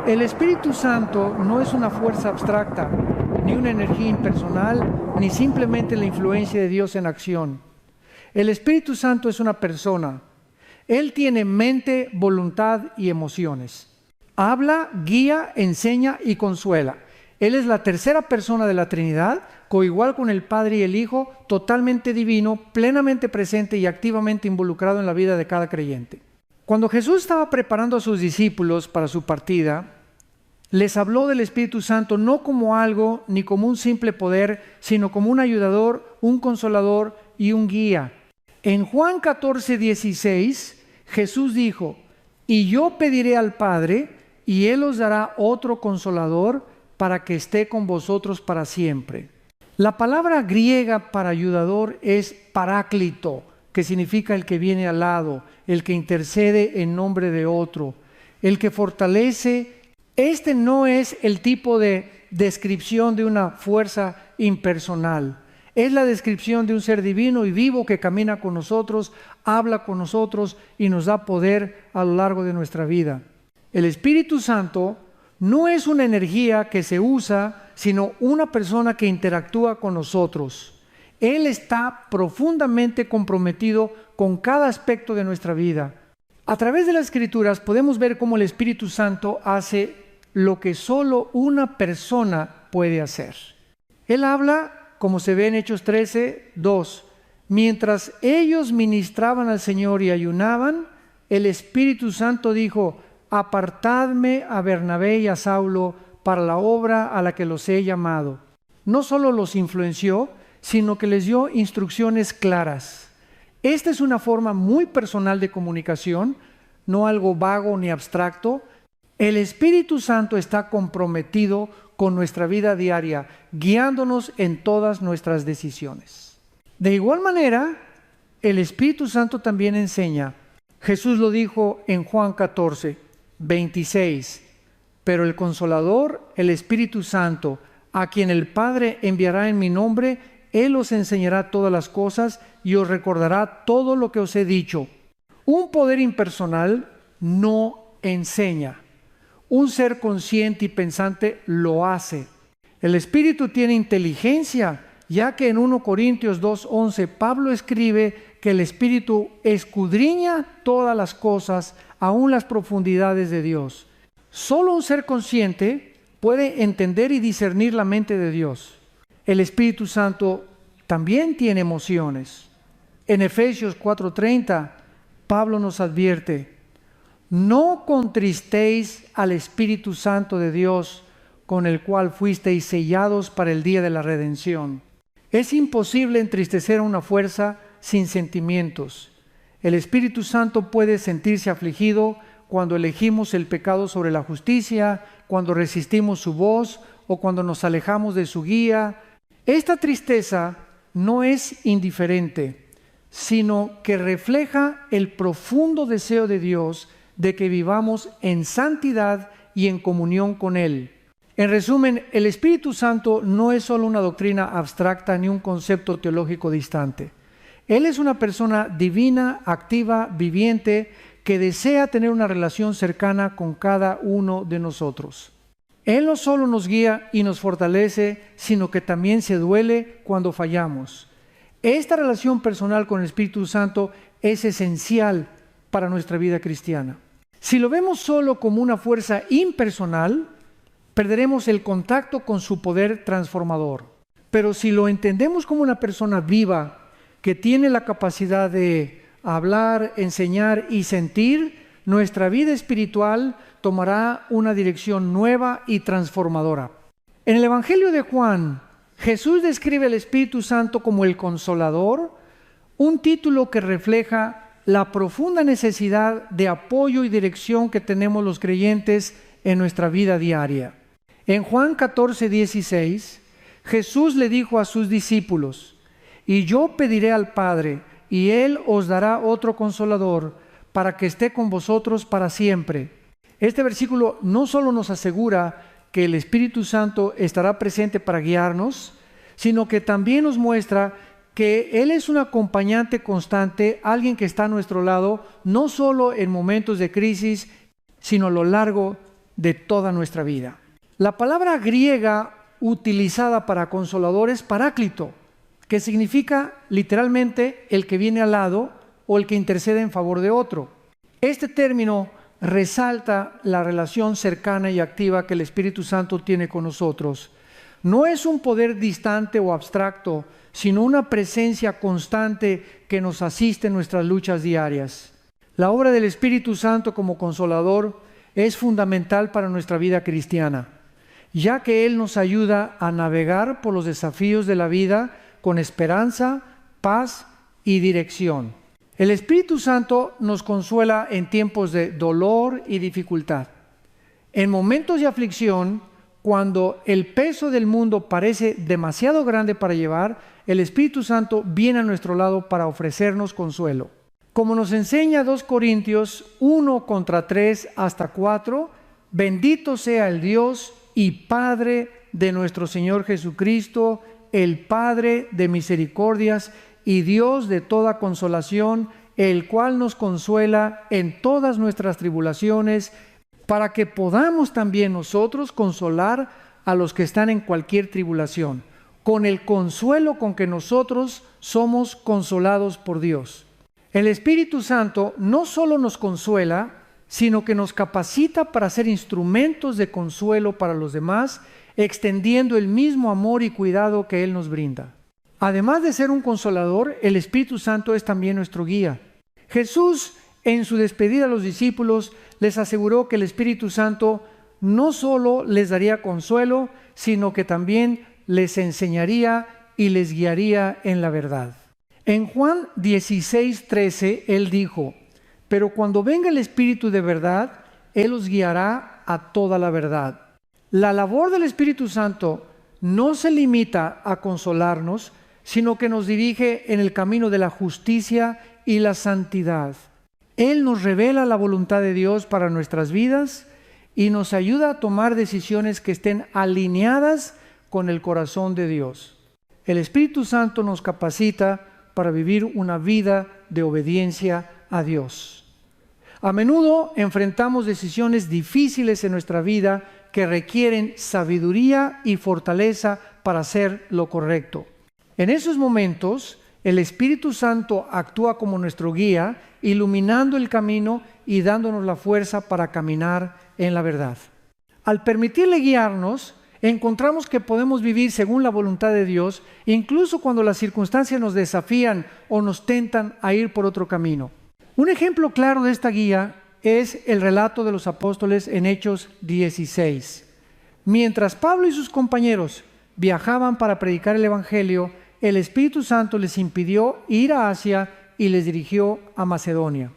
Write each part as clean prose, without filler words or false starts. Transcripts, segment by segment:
El Espíritu Santo no es una fuerza abstracta, ni una energía impersonal, ni simplemente la influencia de Dios en acción. El Espíritu Santo es una persona. Él tiene mente, voluntad y emociones. Habla, guía, enseña y consuela. Él es la tercera persona de la Trinidad, coigual con el Padre y el Hijo, totalmente divino, plenamente presente y activamente involucrado en la vida de cada creyente. Cuando Jesús estaba preparando a sus discípulos para su partida, les habló del Espíritu Santo no como algo ni como un simple poder, sino como un ayudador, un consolador y un guía. En Juan 14:16, Jesús dijo: y yo pediré al Padre, y Él os dará otro consolador para que esté con vosotros para siempre. La palabra griega para ayudador es paráclito, que significa el que viene al lado, el que intercede en nombre de otro, el que fortalece. Este no es el tipo de descripción de una fuerza impersonal. Es la descripción de un ser divino y vivo que camina con nosotros, habla con nosotros y nos da poder a lo largo de nuestra vida. El Espíritu Santo no es una energía que se usa, sino una persona que interactúa con nosotros. Él está profundamente comprometido con cada aspecto de nuestra vida. A través de las Escrituras podemos ver cómo el Espíritu Santo hace lo que solo una persona puede hacer. Él habla, como se ve en Hechos 13:2. Mientras ellos ministraban al Señor y ayunaban, el Espíritu Santo dijo: apartadme a Bernabé y a Saulo para la obra a la que los he llamado. No solo los influenció, sino que les dio instrucciones claras. Esta es una forma muy personal de comunicación, no algo vago ni abstracto. El Espíritu Santo está comprometido con nuestra vida diaria, guiándonos en todas nuestras decisiones. De igual manera, el Espíritu Santo también enseña. Jesús lo dijo en Juan 14:26. Pero el Consolador, el Espíritu Santo, a quien el Padre enviará en mi nombre, Él os enseñará todas las cosas y os recordará todo lo que os he dicho. Un poder impersonal no enseña. Un ser consciente y pensante lo hace. El Espíritu tiene inteligencia, ya que en 1 Corintios 2:11 Pablo escribe que el Espíritu escudriña todas las cosas, aún las profundidades de Dios. Solo un ser consciente puede entender y discernir la mente de Dios. El Espíritu Santo también tiene emociones. En Efesios 4:30 Pablo nos advierte: no contristéis al Espíritu Santo de Dios, con el cual fuisteis sellados para el día de la redención. Es imposible entristecer a una fuerza sin sentimientos. El Espíritu Santo puede sentirse afligido cuando elegimos el pecado sobre la justicia, cuando resistimos su voz o cuando nos alejamos de su guía. Esta tristeza no es indiferente, sino que refleja el profundo deseo de Dios de que vivamos en santidad y en comunión con Él. En resumen, el Espíritu Santo no es solo una doctrina abstracta ni un concepto teológico distante. Él es una persona divina, activa, viviente, que desea tener una relación cercana con cada uno de nosotros. Él no solo nos guía y nos fortalece, sino que también se duele cuando fallamos. Esta relación personal con el Espíritu Santo es esencial para nuestra vida cristiana. Si lo vemos solo como una fuerza impersonal, perderemos el contacto con su poder transformador. Pero si lo entendemos como una persona viva, que tiene la capacidad de hablar, enseñar y sentir, nuestra vida espiritual tomará una dirección nueva y transformadora. En el Evangelio de Juan, Jesús describe al Espíritu Santo como el Consolador, un título que refleja la profunda necesidad de apoyo y dirección que tenemos los creyentes en nuestra vida diaria. En Juan 14:16, Jesús le dijo a sus discípulos: y yo pediré al Padre, y Él os dará otro Consolador, para que esté con vosotros para siempre. Este versículo no solo nos asegura que el Espíritu Santo estará presente para guiarnos, sino que también nos muestra que Él es un acompañante constante, alguien que está a nuestro lado, no solo en momentos de crisis, sino a lo largo de toda nuestra vida. La palabra griega utilizada para consolador es paráclito, que significa literalmente el que viene al lado o el que intercede en favor de otro. Este término resalta la relación cercana y activa que el Espíritu Santo tiene con nosotros. No es un poder distante o abstracto, sino una presencia constante que nos asiste en nuestras luchas diarias. La obra del Espíritu Santo como consolador es fundamental para nuestra vida cristiana, ya que Él nos ayuda a navegar por los desafíos de la vida con esperanza, paz y dirección. El Espíritu Santo nos consuela en tiempos de dolor y dificultad. En momentos de aflicción, cuando el peso del mundo parece demasiado grande para llevar, el Espíritu Santo viene a nuestro lado para ofrecernos consuelo. Como nos enseña 2 Corintios 1:3 hasta 4, bendito sea el Dios y Padre de nuestro Señor Jesucristo, el Padre de misericordias y Dios de toda consolación, el cual nos consuela en todas nuestras tribulaciones, para que podamos también nosotros consolar a los que están en cualquier tribulación, con el consuelo con que nosotros somos consolados por Dios. El Espíritu Santo no solo nos consuela, sino que nos capacita para ser instrumentos de consuelo para los demás, extendiendo el mismo amor y cuidado que Él nos brinda. Además de ser un consolador, el Espíritu Santo es también nuestro guía. Jesús, en su despedida a los discípulos, les aseguró que el Espíritu Santo no solo les daría consuelo, sino que también les enseñaría y les guiaría en la verdad. En Juan 16:13, Él dijo: pero cuando venga el Espíritu de verdad, Él os guiará a toda la verdad. La labor del Espíritu Santo no se limita a consolarnos, sino que nos dirige en el camino de la justicia y la santidad. Él nos revela la voluntad de Dios para nuestras vidas y nos ayuda a tomar decisiones que estén alineadas con el corazón de Dios. El Espíritu Santo nos capacita para vivir una vida de obediencia a Dios. A menudo enfrentamos decisiones difíciles en nuestra vida que requieren sabiduría y fortaleza para hacer lo correcto. En esos momentos, el Espíritu Santo actúa como nuestro guía, iluminando el camino y dándonos la fuerza para caminar en la verdad. Al permitirle guiarnos, encontramos que podemos vivir según la voluntad de Dios, incluso cuando las circunstancias nos desafían o nos tentan a ir por otro camino. Un ejemplo claro de esta guía es el relato de los apóstoles en Hechos 16. Mientras Pablo y sus compañeros viajaban para predicar el Evangelio, el Espíritu Santo les impidió ir a Asia y les dirigió a Macedonia.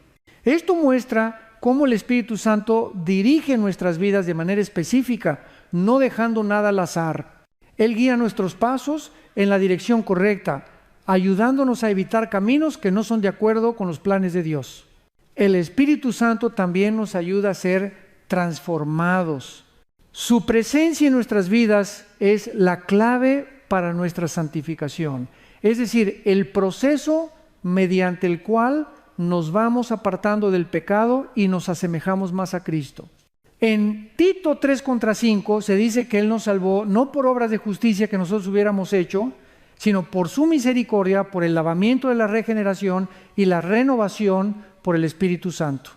Esto muestra cómo el Espíritu Santo dirige nuestras vidas de manera específica, no dejando nada al azar. Él guía nuestros pasos en la dirección correcta, ayudándonos a evitar caminos que no son de acuerdo con los planes de Dios. El Espíritu Santo también nos ayuda a ser transformados. Su presencia en nuestras vidas es la clave para nuestra santificación, es decir, el proceso mediante el cual nos vamos apartando del pecado y nos asemejamos más a Cristo. En Tito 3:5 se dice que Él nos salvó no por obras de justicia que nosotros hubiéramos hecho, sino por su misericordia, por el lavamiento de la regeneración y la renovación por el Espíritu Santo.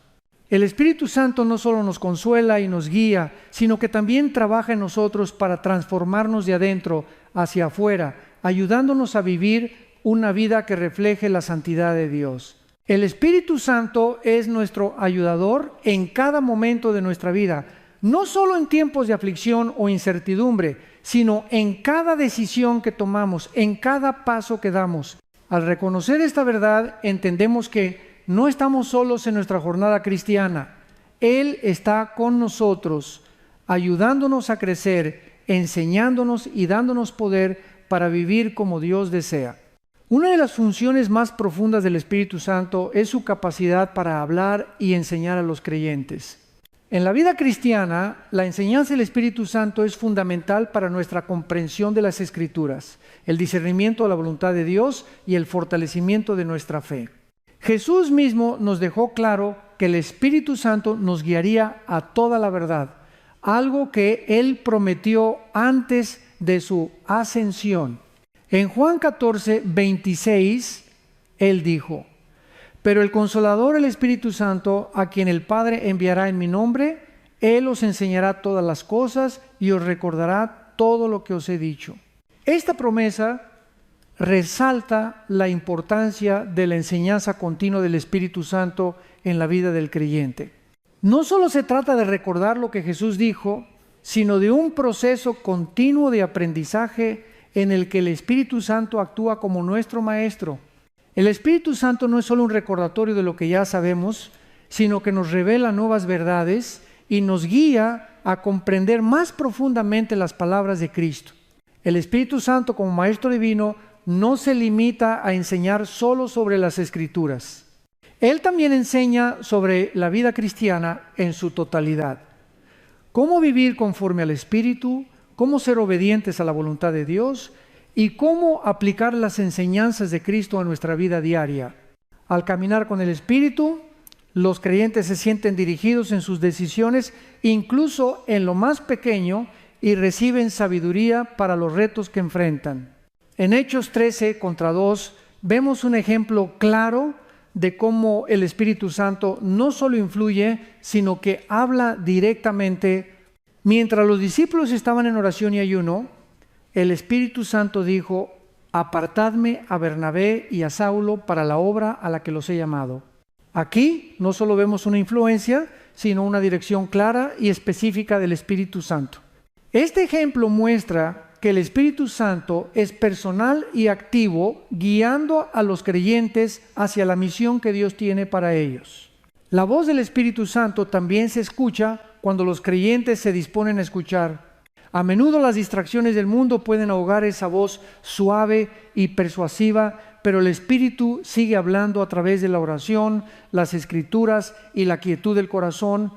El Espíritu Santo no solo nos consuela y nos guía, sino que también trabaja en nosotros para transformarnos de adentro hacia afuera, ayudándonos a vivir una vida que refleje la santidad de Dios. El Espíritu Santo es nuestro ayudador en cada momento de nuestra vida, no solo en tiempos de aflicción o incertidumbre, sino en cada decisión que tomamos, en cada paso que damos. Al reconocer esta verdad, entendemos que no estamos solos en nuestra jornada cristiana. Él está con nosotros, ayudándonos a crecer, enseñándonos y dándonos poder para vivir como Dios desea. Una de las funciones más profundas del Espíritu Santo es su capacidad para hablar y enseñar a los creyentes. En la vida cristiana, la enseñanza del Espíritu Santo es fundamental para nuestra comprensión de las Escrituras, el discernimiento de la voluntad de Dios y el fortalecimiento de nuestra fe. Jesús mismo nos dejó claro que el Espíritu Santo nos guiaría a toda la verdad, algo que Él prometió antes de su ascensión. En Juan 14, 26, Él dijo: pero el Consolador, el Espíritu Santo, a quien el Padre enviará en mi nombre, Él os enseñará todas las cosas y os recordará todo lo que os he dicho. Esta promesa resalta la importancia de la enseñanza continua del Espíritu Santo en la vida del creyente. No solo se trata de recordar lo que Jesús dijo, sino de un proceso continuo de aprendizaje en el que el Espíritu Santo actúa como nuestro maestro. El Espíritu Santo no es solo un recordatorio de lo que ya sabemos, sino que nos revela nuevas verdades y nos guía a comprender más profundamente las palabras de Cristo. El Espíritu Santo, como Maestro Divino, no se limita a enseñar solo sobre las Escrituras. Él también enseña sobre la vida cristiana en su totalidad. Cómo vivir conforme al Espíritu, cómo ser obedientes a la voluntad de Dios y cómo aplicar las enseñanzas de Cristo a nuestra vida diaria. Al caminar con el Espíritu, los creyentes se sienten dirigidos en sus decisiones, incluso en lo más pequeño, y reciben sabiduría para los retos que enfrentan. En Hechos 13:2 vemos un ejemplo claro de cómo el Espíritu Santo no solo influye, sino que habla directamente. Mientras los discípulos estaban en oración y ayuno, el Espíritu Santo dijo: apartadme a Bernabé y a Saulo para la obra a la que los he llamado. Aquí no solo vemos una influencia, sino una dirección clara y específica del Espíritu Santo. Este ejemplo muestra que el Espíritu Santo es personal y activo, guiando a los creyentes hacia la misión que Dios tiene para ellos. La voz del Espíritu Santo también se escucha cuando los creyentes se disponen a escuchar. A menudo las distracciones del mundo pueden ahogar esa voz suave y persuasiva, pero el Espíritu sigue hablando a través de la oración, las Escrituras y la quietud del corazón.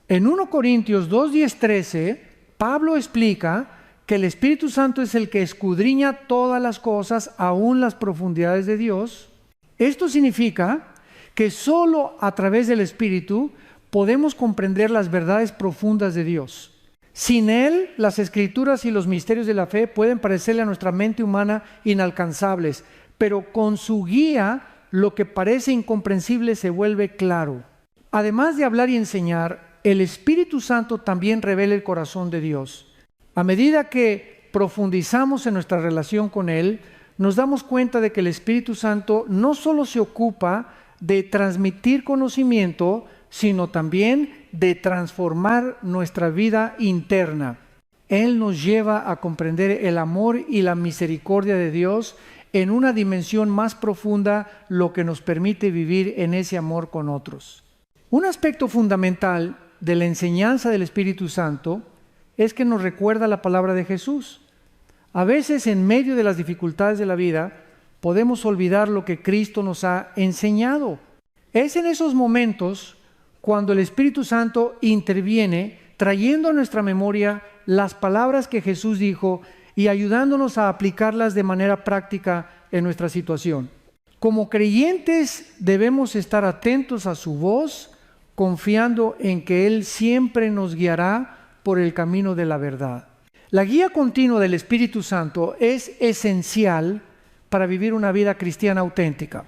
En 1 Corintios 2:10-13, Pablo explica que el Espíritu Santo es el que escudriña todas las cosas, aún las profundidades de Dios. Esto significa que solo a través del Espíritu podemos comprender las verdades profundas de Dios. Sin Él, las Escrituras y los misterios de la fe pueden parecerle a nuestra mente humana inalcanzables, pero con su guía, lo que parece incomprensible se vuelve claro. Además de hablar y enseñar, el Espíritu Santo también revela el corazón de Dios. A medida que profundizamos en nuestra relación con Él, nos damos cuenta de que el Espíritu Santo no solo se ocupa de transmitir conocimiento, sino también de transformar nuestra vida interna. Él nos lleva a comprender el amor y la misericordia de Dios en una dimensión más profunda, lo que nos permite vivir en ese amor con otros. Un aspecto fundamental de la enseñanza del Espíritu Santo es que nos recuerda la palabra de Jesús. A veces, en medio de las dificultades de la vida, podemos olvidar lo que Cristo nos ha enseñado. Es en esos momentos cuando el Espíritu Santo interviene, trayendo a nuestra memoria las palabras que Jesús dijo y ayudándonos a aplicarlas de manera práctica en nuestra situación. Como creyentes debemos estar atentos a su voz, confiando en que Él siempre nos guiará por el camino de la verdad. La guía continua del Espíritu Santo es esencial para vivir una vida cristiana auténtica.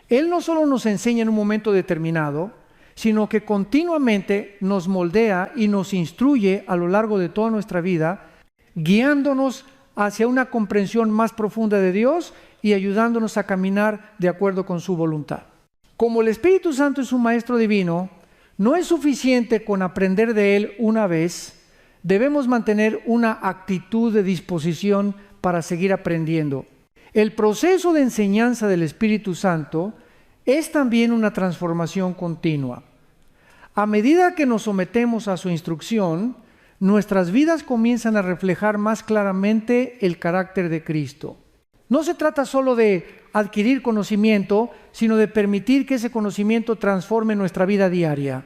Él no solo nos enseña en un momento determinado, sino que continuamente nos moldea y nos instruye a lo largo de toda nuestra vida, guiándonos hacia una comprensión más profunda de Dios y ayudándonos a caminar de acuerdo con su voluntad. Como el Espíritu Santo es un Maestro Divino, no es suficiente con aprender de Él una vez. Debemos mantener una actitud de disposición para seguir aprendiendo. El proceso de enseñanza del Espíritu Santo es también una transformación continua. A medida que nos sometemos a su instrucción, nuestras vidas comienzan a reflejar más claramente el carácter de Cristo. No se trata solo de adquirir conocimiento, sino de permitir que ese conocimiento transforme nuestra vida diaria.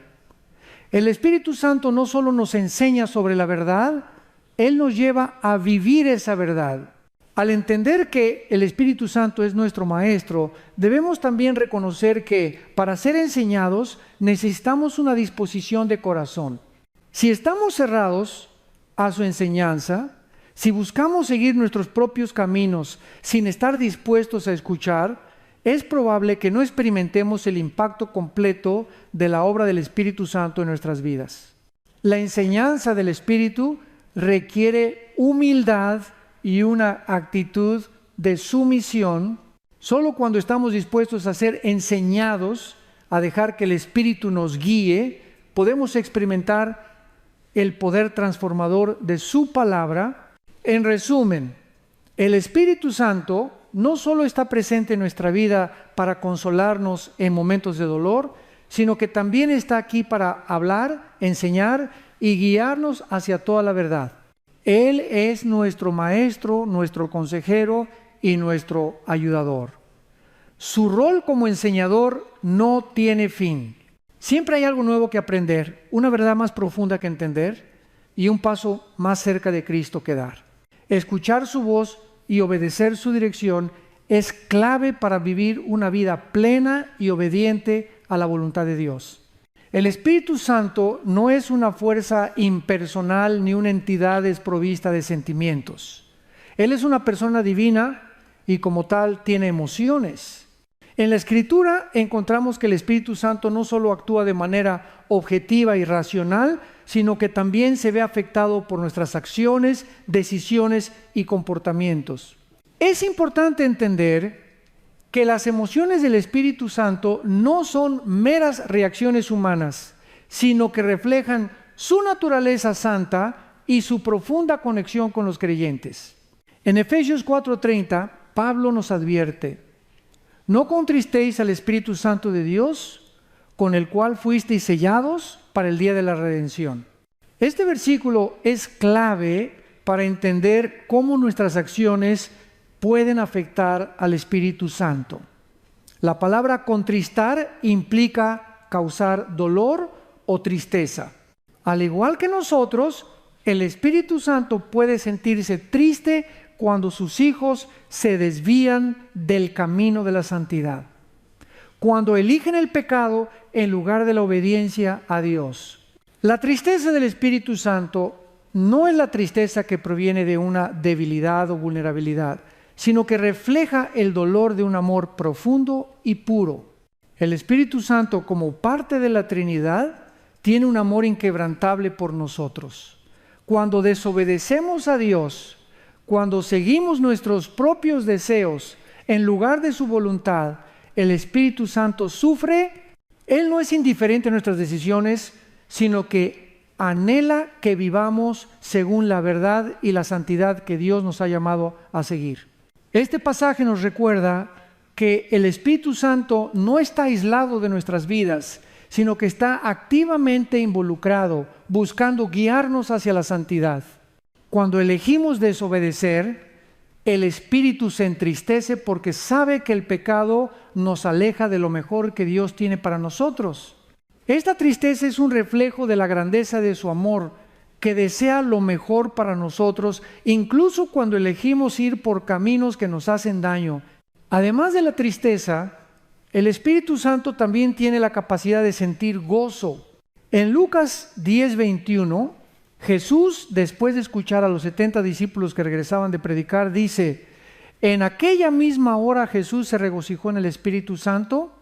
El Espíritu Santo no solo nos enseña sobre la verdad, Él nos lleva a vivir esa verdad. Al entender que el Espíritu Santo es nuestro Maestro, debemos también reconocer que para ser enseñados necesitamos una disposición de corazón. Si estamos cerrados a su enseñanza, si buscamos seguir nuestros propios caminos sin estar dispuestos a escuchar, es probable que no experimentemos el impacto completo de la obra del Espíritu Santo en nuestras vidas. La enseñanza del Espíritu requiere humildad y una actitud de sumisión. Solo cuando estamos dispuestos a ser enseñados, a dejar que el Espíritu nos guíe, podemos experimentar el poder transformador de su palabra. En resumen, el Espíritu Santo no solo está presente en nuestra vida para consolarnos en momentos de dolor, sino que también está aquí para hablar, enseñar y guiarnos hacia toda la verdad. Él es nuestro maestro, nuestro consejero y nuestro ayudador. Su rol como enseñador no tiene fin. Siempre hay algo nuevo que aprender, una verdad más profunda que entender y un paso más cerca de Cristo que dar. Escuchar su voz y obedecer su dirección es clave para vivir una vida plena y obediente a la voluntad de Dios. El Espíritu Santo no es una fuerza impersonal ni una entidad desprovista de sentimientos. Él es una persona divina y como tal tiene emociones. En la Escritura encontramos que el Espíritu Santo no solo actúa de manera objetiva y racional, sino que también se ve afectado por nuestras acciones, decisiones y comportamientos. Es importante entender que las emociones del Espíritu Santo no son meras reacciones humanas, sino que reflejan su naturaleza santa y su profunda conexión con los creyentes. En Efesios 4:30, Pablo nos advierte: no contristéis al Espíritu Santo de Dios, con el cual fuisteis sellados para el día de la redención. Este versículo es clave para entender cómo nuestras acciones pueden afectar al Espíritu Santo. La palabra contristar implica causar dolor o tristeza. Al igual que nosotros, el Espíritu Santo puede sentirse triste cuando sus hijos se desvían del camino de la santidad, cuando eligen el pecado en lugar de la obediencia a Dios. La tristeza del Espíritu Santo no es la tristeza que proviene de una debilidad o vulnerabilidad, sino que refleja el dolor de un amor profundo y puro. El Espíritu Santo, como parte de la Trinidad, tiene un amor inquebrantable por nosotros. Cuando desobedecemos a Dios, cuando seguimos nuestros propios deseos en lugar de su voluntad, el Espíritu Santo sufre. Él no es indiferente a nuestras decisiones, sino que anhela que vivamos según la verdad y la santidad que Dios nos ha llamado a seguir. Este pasaje nos recuerda que el Espíritu Santo no está aislado de nuestras vidas, sino que está activamente involucrado, buscando guiarnos hacia la santidad. Cuando elegimos desobedecer, el Espíritu se entristece porque sabe que el pecado nos aleja de lo mejor que Dios tiene para nosotros. Esta tristeza es un reflejo de la grandeza de su amor, que desea lo mejor para nosotros, incluso cuando elegimos ir por caminos que nos hacen daño. Además de la tristeza, el Espíritu Santo también tiene la capacidad de sentir gozo. En Lucas 10:21, Jesús, después de escuchar a los 70 discípulos que regresaban de predicar, dice: en aquella misma hora Jesús se regocijó en el Espíritu Santo.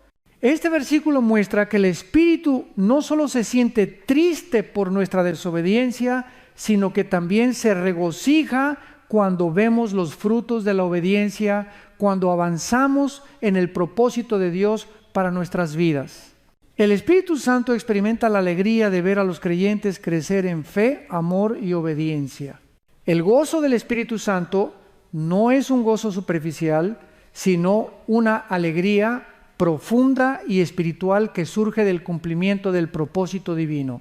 Este versículo muestra que el Espíritu no solo se siente triste por nuestra desobediencia, sino que también se regocija cuando vemos los frutos de la obediencia, cuando avanzamos en el propósito de Dios para nuestras vidas. El Espíritu Santo experimenta la alegría de ver a los creyentes crecer en fe, amor y obediencia. El gozo del Espíritu Santo no es un gozo superficial, sino una alegría profunda y espiritual que surge del cumplimiento del propósito divino.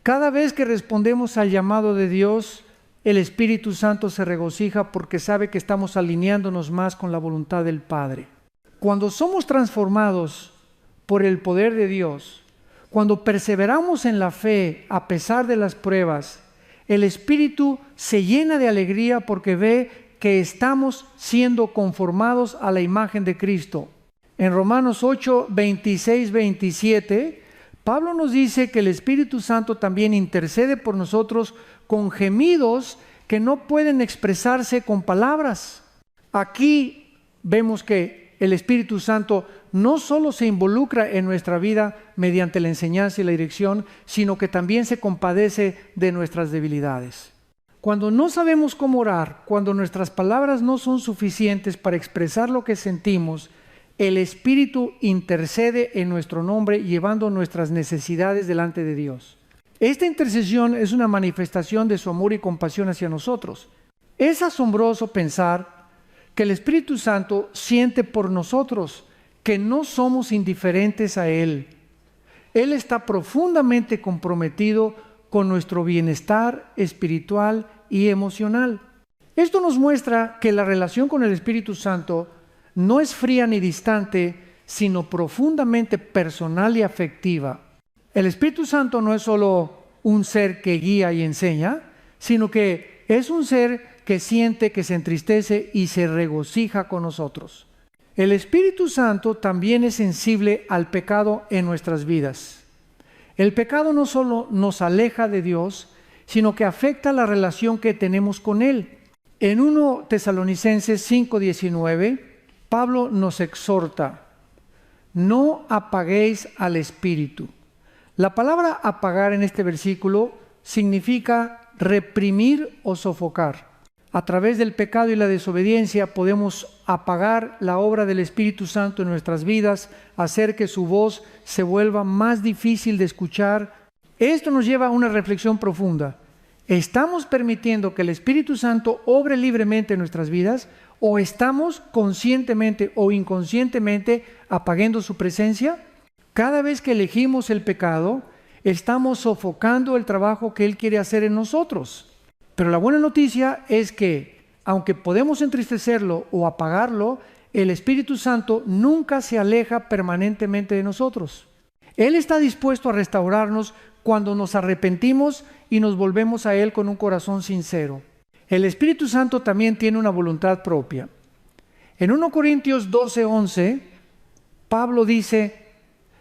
Cada vez que respondemos al llamado de Dios, el Espíritu Santo se regocija porque sabe que estamos alineándonos más con la voluntad del Padre. Cuando somos transformados por el poder de Dios, cuando perseveramos en la fe a pesar de las pruebas, el Espíritu se llena de alegría porque ve que estamos siendo conformados a la imagen de Cristo. En Romanos 8, 26, 27, Pablo nos dice que el Espíritu Santo también intercede por nosotros con gemidos que no pueden expresarse con palabras. Aquí vemos que el Espíritu Santo no solo se involucra en nuestra vida mediante la enseñanza y la dirección, sino que también se compadece de nuestras debilidades. Cuando no sabemos cómo orar, cuando nuestras palabras no son suficientes para expresar lo que sentimos, el Espíritu intercede en nuestro nombre llevando nuestras necesidades delante de Dios. Esta intercesión es una manifestación de su amor y compasión hacia nosotros. Es asombroso pensar que el Espíritu Santo siente por nosotros, que no somos indiferentes a Él. Él está profundamente comprometido con nuestro bienestar espiritual y emocional. Esto nos muestra que la relación con el Espíritu Santo no es fría ni distante, sino profundamente personal y afectiva. El Espíritu Santo no es solo un ser que guía y enseña, sino que es un ser que siente, que se entristece y se regocija con nosotros. El Espíritu Santo también es sensible al pecado en nuestras vidas. El pecado no solo nos aleja de Dios, sino que afecta la relación que tenemos con Él. En 1 Tesalonicenses 5:19, Pablo nos exhorta: no apaguéis al Espíritu. La palabra apagar en este versículo significa reprimir o sofocar. A través del pecado y la desobediencia podemos apagar la obra del Espíritu Santo en nuestras vidas, hacer que su voz se vuelva más difícil de escuchar. Esto nos lleva a una reflexión profunda. ¿Estamos permitiendo que el Espíritu Santo obre libremente en nuestras vidas o estamos conscientemente o inconscientemente apagando su presencia? Cada vez que elegimos el pecado, estamos sofocando el trabajo que Él quiere hacer en nosotros. Pero la buena noticia es que, aunque podemos entristecerlo o apagarlo, el Espíritu Santo nunca se aleja permanentemente de nosotros. Él está dispuesto a restaurarnos cuando nos arrepentimos y nos volvemos a Él con un corazón sincero. El Espíritu Santo también tiene una voluntad propia. En 1 Corintios 12:11, Pablo dice: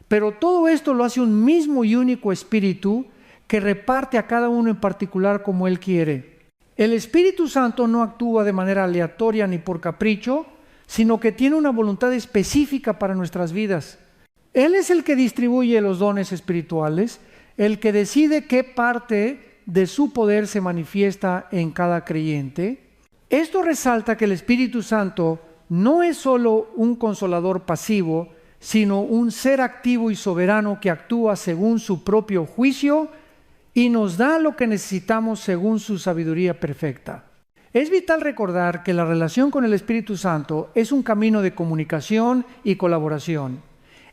pero todo esto lo hace un mismo y único Espíritu que reparte a cada uno en particular como Él quiere. El Espíritu Santo no actúa de manera aleatoria ni por capricho, sino que tiene una voluntad específica para nuestras vidas. Él es el que distribuye los dones espirituales, el que decide qué parte de su poder se manifiesta en cada creyente. Esto resalta que el Espíritu Santo no es solo un consolador pasivo, sino un ser activo y soberano que actúa según su propio juicio y nos da lo que necesitamos según su sabiduría perfecta. Es vital recordar que la relación con el Espíritu Santo es un camino de comunicación y colaboración.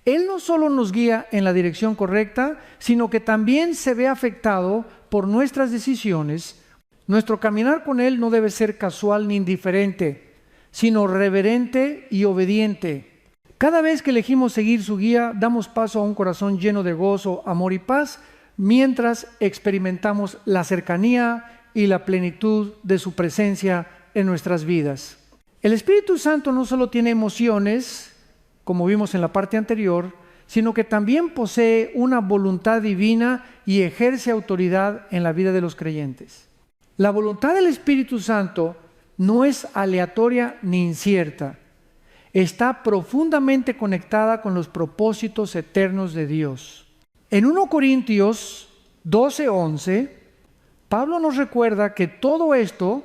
Él no solo nos guía en la dirección correcta, sino que también se ve afectado por nuestras decisiones. Nuestro caminar con Él no debe ser casual ni indiferente, sino reverente y obediente. Cada vez que elegimos seguir su guía, damos paso a un corazón lleno de gozo, amor y paz, mientras experimentamos la cercanía y la plenitud de su presencia en nuestras vidas. El Espíritu Santo no solo tiene emociones, como vimos en la parte anterior, sino que también posee una voluntad divina y ejerce autoridad en la vida de los creyentes. La voluntad del Espíritu Santo no es aleatoria ni incierta. Está profundamente conectada con los propósitos eternos de Dios. En 1 Corintios 12:11, Pablo nos recuerda que todo esto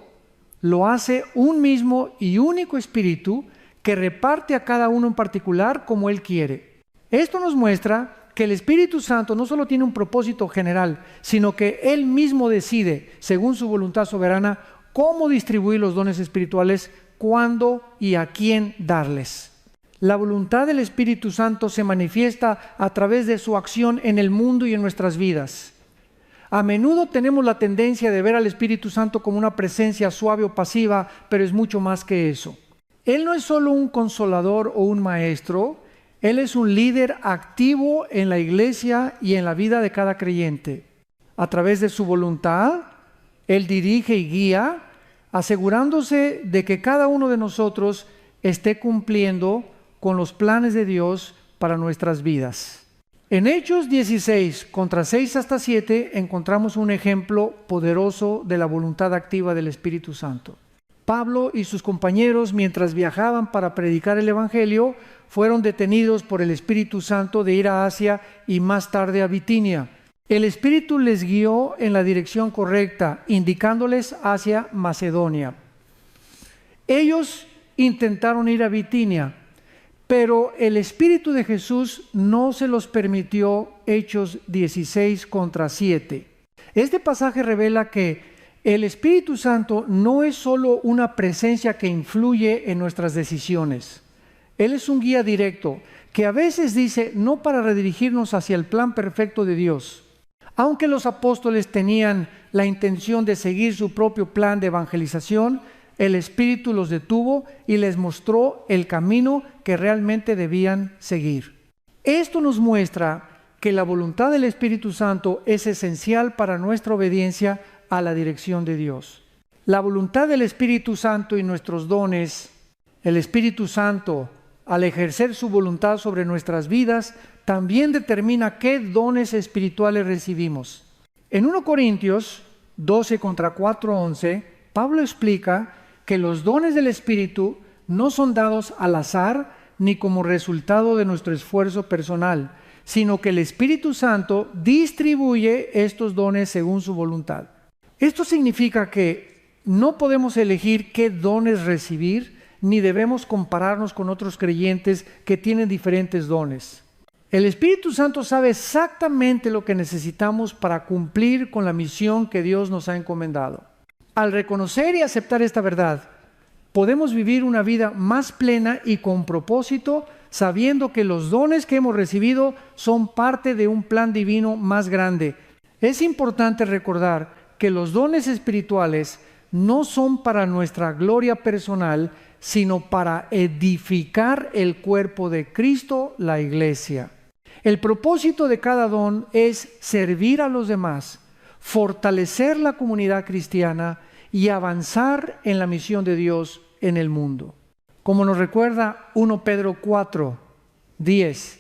lo hace un mismo y único Espíritu que reparte a cada uno en particular como Él quiere. Esto nos muestra que el Espíritu Santo no solo tiene un propósito general, sino que Él mismo decide, según su voluntad soberana, cómo distribuir los dones espirituales, cuándo y a quién darles. La voluntad del Espíritu Santo se manifiesta a través de su acción en el mundo y en nuestras vidas. A menudo tenemos la tendencia de ver al Espíritu Santo como una presencia suave o pasiva, pero es mucho más que eso. Él no es solo un consolador o un maestro, Él es un líder activo en la iglesia y en la vida de cada creyente. A través de su voluntad, Él dirige y guía, asegurándose de que cada uno de nosotros esté cumpliendo con los planes de Dios para nuestras vidas. En Hechos 16, contra 6 hasta 7, encontramos un ejemplo poderoso de la voluntad activa del Espíritu Santo. Pablo y sus compañeros, mientras viajaban para predicar el Evangelio, fueron detenidos por el Espíritu Santo de ir a Asia y más tarde a Bitinia. El Espíritu les guió en la dirección correcta, indicándoles hacia Macedonia. Ellos intentaron ir a Bitinia, pero el Espíritu de Jesús no se los permitió. Hechos 16 contra 7. Este pasaje revela que el Espíritu Santo no es solo una presencia que influye en nuestras decisiones. Él es un guía directo que a veces dice no para redirigirnos hacia el plan perfecto de Dios. Aunque los apóstoles tenían la intención de seguir su propio plan de evangelización, el Espíritu los detuvo y les mostró el camino que realmente debían seguir. Esto nos muestra que la voluntad del Espíritu Santo es esencial para nuestra obediencia a la dirección de Dios. La voluntad del Espíritu Santo y nuestros dones, el Espíritu Santo, al ejercer su voluntad sobre nuestras vidas, también determina qué dones espirituales recibimos. En 1 Corintios 12 contra 4:11, Pablo explica que los dones del Espíritu no son dados al azar ni como resultado de nuestro esfuerzo personal, sino que el Espíritu Santo distribuye estos dones según su voluntad. Esto significa que no podemos elegir qué dones recibir, ni debemos compararnos con otros creyentes que tienen diferentes dones. El Espíritu Santo sabe exactamente lo que necesitamos para cumplir con la misión que Dios nos ha encomendado. Al reconocer y aceptar esta verdad, podemos vivir una vida más plena y con propósito, sabiendo que los dones que hemos recibido son parte de un plan divino más grande. Es importante recordar que los dones espirituales no son para nuestra gloria personal, sino para edificar el cuerpo de Cristo, la iglesia. El propósito de cada don es servir a los demás, fortalecer la comunidad cristiana y avanzar en la misión de Dios en el mundo. Como nos recuerda 1 Pedro 4:10,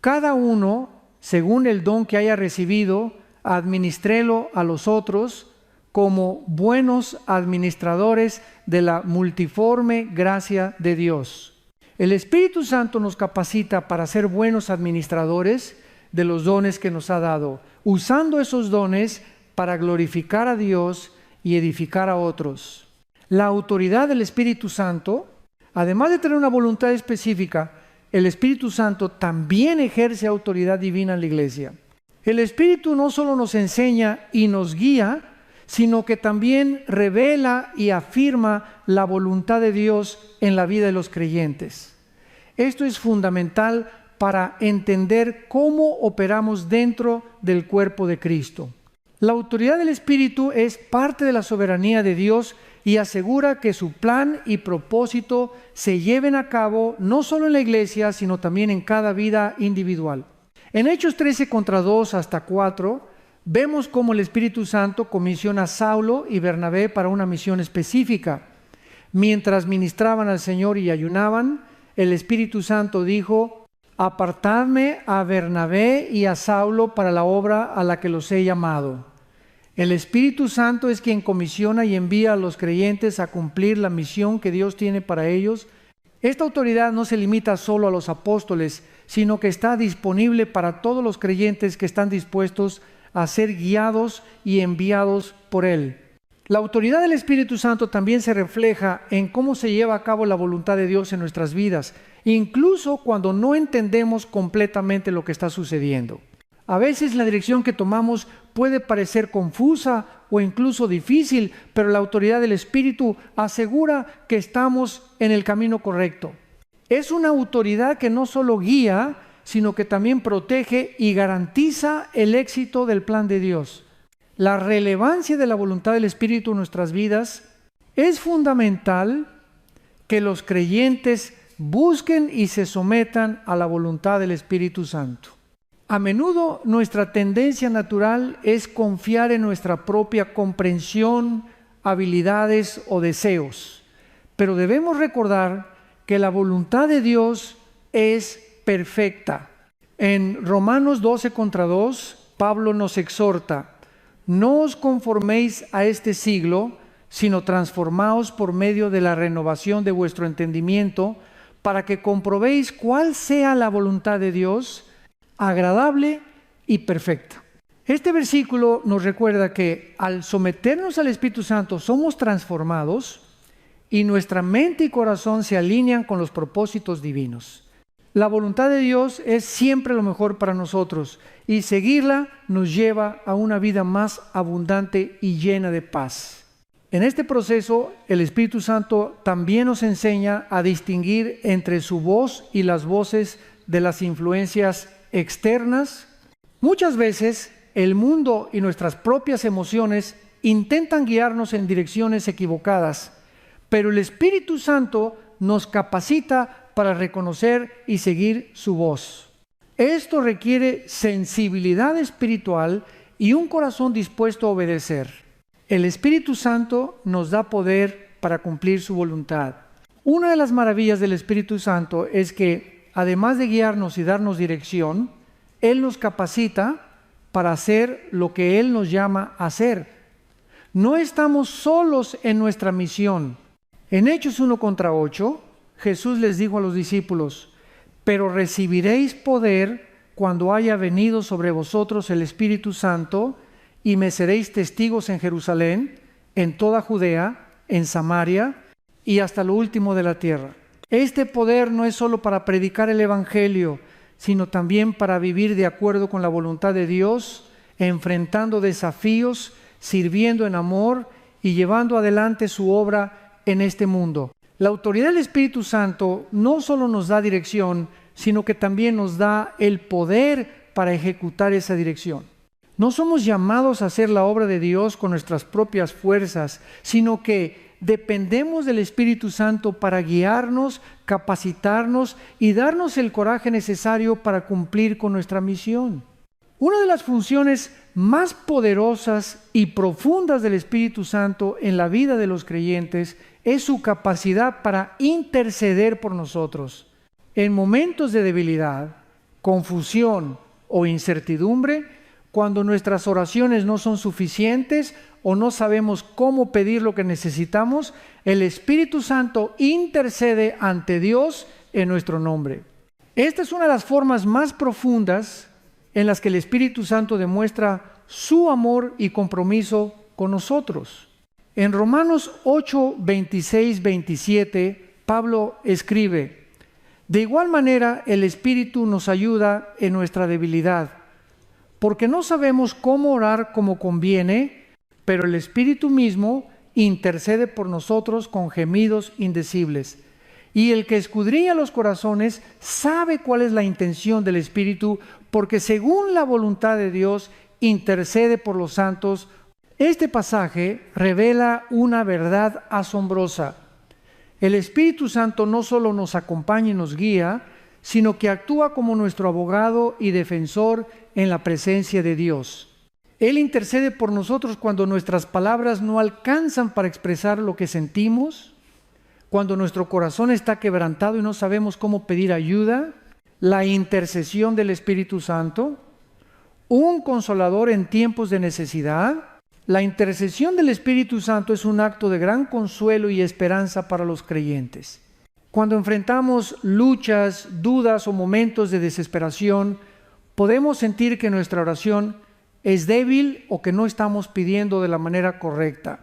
cada uno, según el don que haya recibido, administrélo a los otros como buenos administradores de la multiforme gracia de Dios. El Espíritu Santo nos capacita para ser buenos administradores de los dones que nos ha dado, usando esos dones para glorificar a Dios y edificar a otros. La autoridad del Espíritu Santo, además de tener una voluntad específica, el Espíritu Santo también ejerce autoridad divina en la iglesia. El Espíritu no solo nos enseña y nos guía, sino que también revela y afirma la voluntad de Dios en la vida de los creyentes. Esto es fundamental para entender cómo operamos dentro del cuerpo de Cristo. La autoridad del Espíritu es parte de la soberanía de Dios y asegura que su plan y propósito se lleven a cabo no solo en la iglesia, sino también en cada vida individual. En Hechos 13 contra 2 hasta 4, vemos cómo el Espíritu Santo comisiona a Saulo y Bernabé para una misión específica. Mientras ministraban al Señor y ayunaban, el Espíritu Santo dijo: apartadme a Bernabé y a Saulo para la obra a la que los he llamado. El Espíritu Santo es quien comisiona y envía a los creyentes a cumplir la misión que Dios tiene para ellos. Esta autoridad no se limita solo a los apóstoles, sino que está disponible para todos los creyentes que están dispuestos a ser guiados y enviados por Él. La autoridad del Espíritu Santo también se refleja en cómo se lleva a cabo la voluntad de Dios en nuestras vidas, incluso cuando no entendemos completamente lo que está sucediendo. A veces la dirección que tomamos puede parecer confusa o incluso difícil, pero la autoridad del Espíritu asegura que estamos en el camino correcto. Es una autoridad que no solo guía, sino que también protege y garantiza el éxito del plan de Dios. La relevancia de la voluntad del Espíritu en nuestras vidas es fundamental que los creyentes busquen y se sometan a la voluntad del Espíritu Santo. A menudo nuestra tendencia natural es confiar en nuestra propia comprensión, habilidades o deseos, pero debemos recordar que la voluntad de Dios es perfecta. En Romanos 12:2, Pablo nos exhorta: no os conforméis a este siglo, sino transformaos por medio de la renovación de vuestro entendimiento, para que comprobéis cuál sea la voluntad de Dios, agradable y perfecta. Este versículo nos recuerda que al someternos al Espíritu Santo somos transformados y nuestra mente y corazón se alinean con los propósitos divinos. La voluntad de Dios es siempre lo mejor para nosotros y seguirla nos lleva a una vida más abundante y llena de paz. En este proceso, el Espíritu Santo también nos enseña a distinguir entre su voz y las voces de las influencias externas. Muchas veces, el mundo y nuestras propias emociones intentan guiarnos en direcciones equivocadas, pero el Espíritu Santo nos capacita para reconocer y seguir su voz. Esto requiere sensibilidad espiritual y un corazón dispuesto a obedecer. El Espíritu Santo nos da poder para cumplir su voluntad. Una de las maravillas del Espíritu Santo es que, además de guiarnos y darnos dirección, Él nos capacita para hacer lo que Él nos llama a hacer. No estamos solos en nuestra misión. En Hechos 1:8, Jesús les dijo a los discípulos: pero recibiréis poder cuando haya venido sobre vosotros el Espíritu Santo, y me seréis testigos en Jerusalén, en toda Judea, en Samaria y hasta lo último de la tierra. Este poder no es solo para predicar el Evangelio, sino también para vivir de acuerdo con la voluntad de Dios, enfrentando desafíos, sirviendo en amor y llevando adelante su obra en este mundo. La autoridad del Espíritu Santo no solo nos da dirección, sino que también nos da el poder para ejecutar esa dirección. No somos llamados a hacer la obra de Dios con nuestras propias fuerzas, sino que dependemos del Espíritu Santo para guiarnos, capacitarnos y darnos el coraje necesario para cumplir con nuestra misión. Una de las funciones más poderosas y profundas del Espíritu Santo en la vida de los creyentes es su capacidad para interceder por nosotros. En momentos de debilidad, confusión o incertidumbre, cuando nuestras oraciones no son suficientes o no sabemos cómo pedir lo que necesitamos, el Espíritu Santo intercede ante Dios en nuestro nombre. Esta es una de las formas más profundas en las que el Espíritu Santo demuestra su amor y compromiso con nosotros. En Romanos 8, 26, 27, Pablo escribe: de igual manera el Espíritu nos ayuda en nuestra debilidad, porque no sabemos cómo orar como conviene, pero el Espíritu mismo intercede por nosotros con gemidos indecibles. Y el que escudriña los corazones sabe cuál es la intención del Espíritu, porque según la voluntad de Dios intercede por los santos. Este pasaje revela una verdad asombrosa. El Espíritu Santo no solo nos acompaña y nos guía, sino que actúa como nuestro abogado y defensor en la presencia de Dios. Él intercede por nosotros cuando nuestras palabras no alcanzan para expresar lo que sentimos, cuando nuestro corazón está quebrantado y no sabemos cómo pedir ayuda. La intercesión del Espíritu Santo, un consolador en tiempos de necesidad. La intercesión del Espíritu Santo es un acto de gran consuelo y esperanza para los creyentes. Cuando enfrentamos luchas, dudas o momentos de desesperación, podemos sentir que nuestra oración es débil o que no estamos pidiendo de la manera correcta.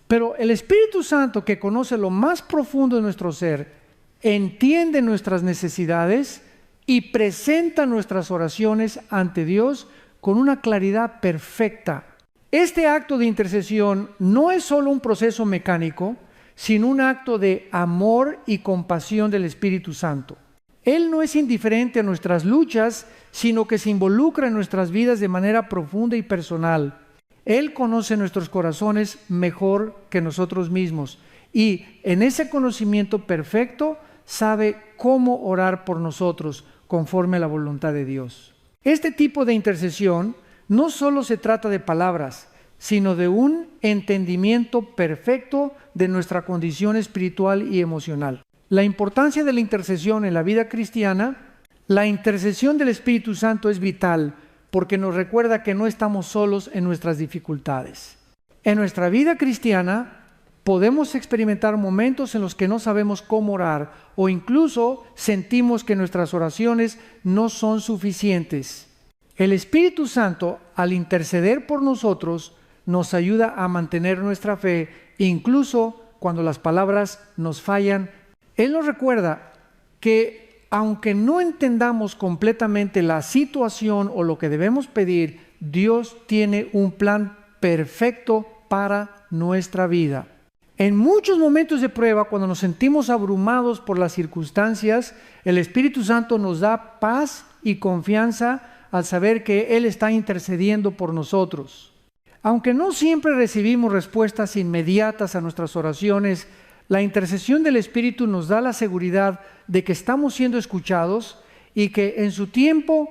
Pero el Espíritu Santo, que conoce lo más profundo de nuestro ser, entiende nuestras necesidades y presenta nuestras oraciones ante Dios con una claridad perfecta. Este acto de intercesión no es solo un proceso mecánico, sino un acto de amor y compasión del Espíritu Santo. Él no es indiferente a nuestras luchas, sino que se involucra en nuestras vidas de manera profunda y personal. Él conoce nuestros corazones mejor que nosotros mismos y en ese conocimiento perfecto sabe cómo orar por nosotros conforme a la voluntad de Dios. Este tipo de intercesión no solo se trata de palabras, sino de un entendimiento perfecto de nuestra condición espiritual y emocional. La importancia de la intercesión en la vida cristiana La intercesión del Espíritu Santo es vital porque nos recuerda que no estamos solos en nuestras dificultades. En nuestra vida cristiana podemos experimentar momentos en los que no sabemos cómo orar o incluso sentimos que nuestras oraciones no son suficientes. El Espíritu Santo, al interceder por nosotros, nos ayuda a mantener nuestra fe, incluso cuando las palabras nos fallan. Él nos recuerda que aunque no entendamos completamente la situación o lo que debemos pedir, Dios tiene un plan perfecto para nuestra vida. En muchos momentos de prueba, cuando nos sentimos abrumados por las circunstancias, el Espíritu Santo nos da paz y confianza al saber que Él está intercediendo por nosotros. Aunque no siempre recibimos respuestas inmediatas a nuestras oraciones, la intercesión del Espíritu nos da la seguridad de que estamos siendo escuchados y que en su tiempo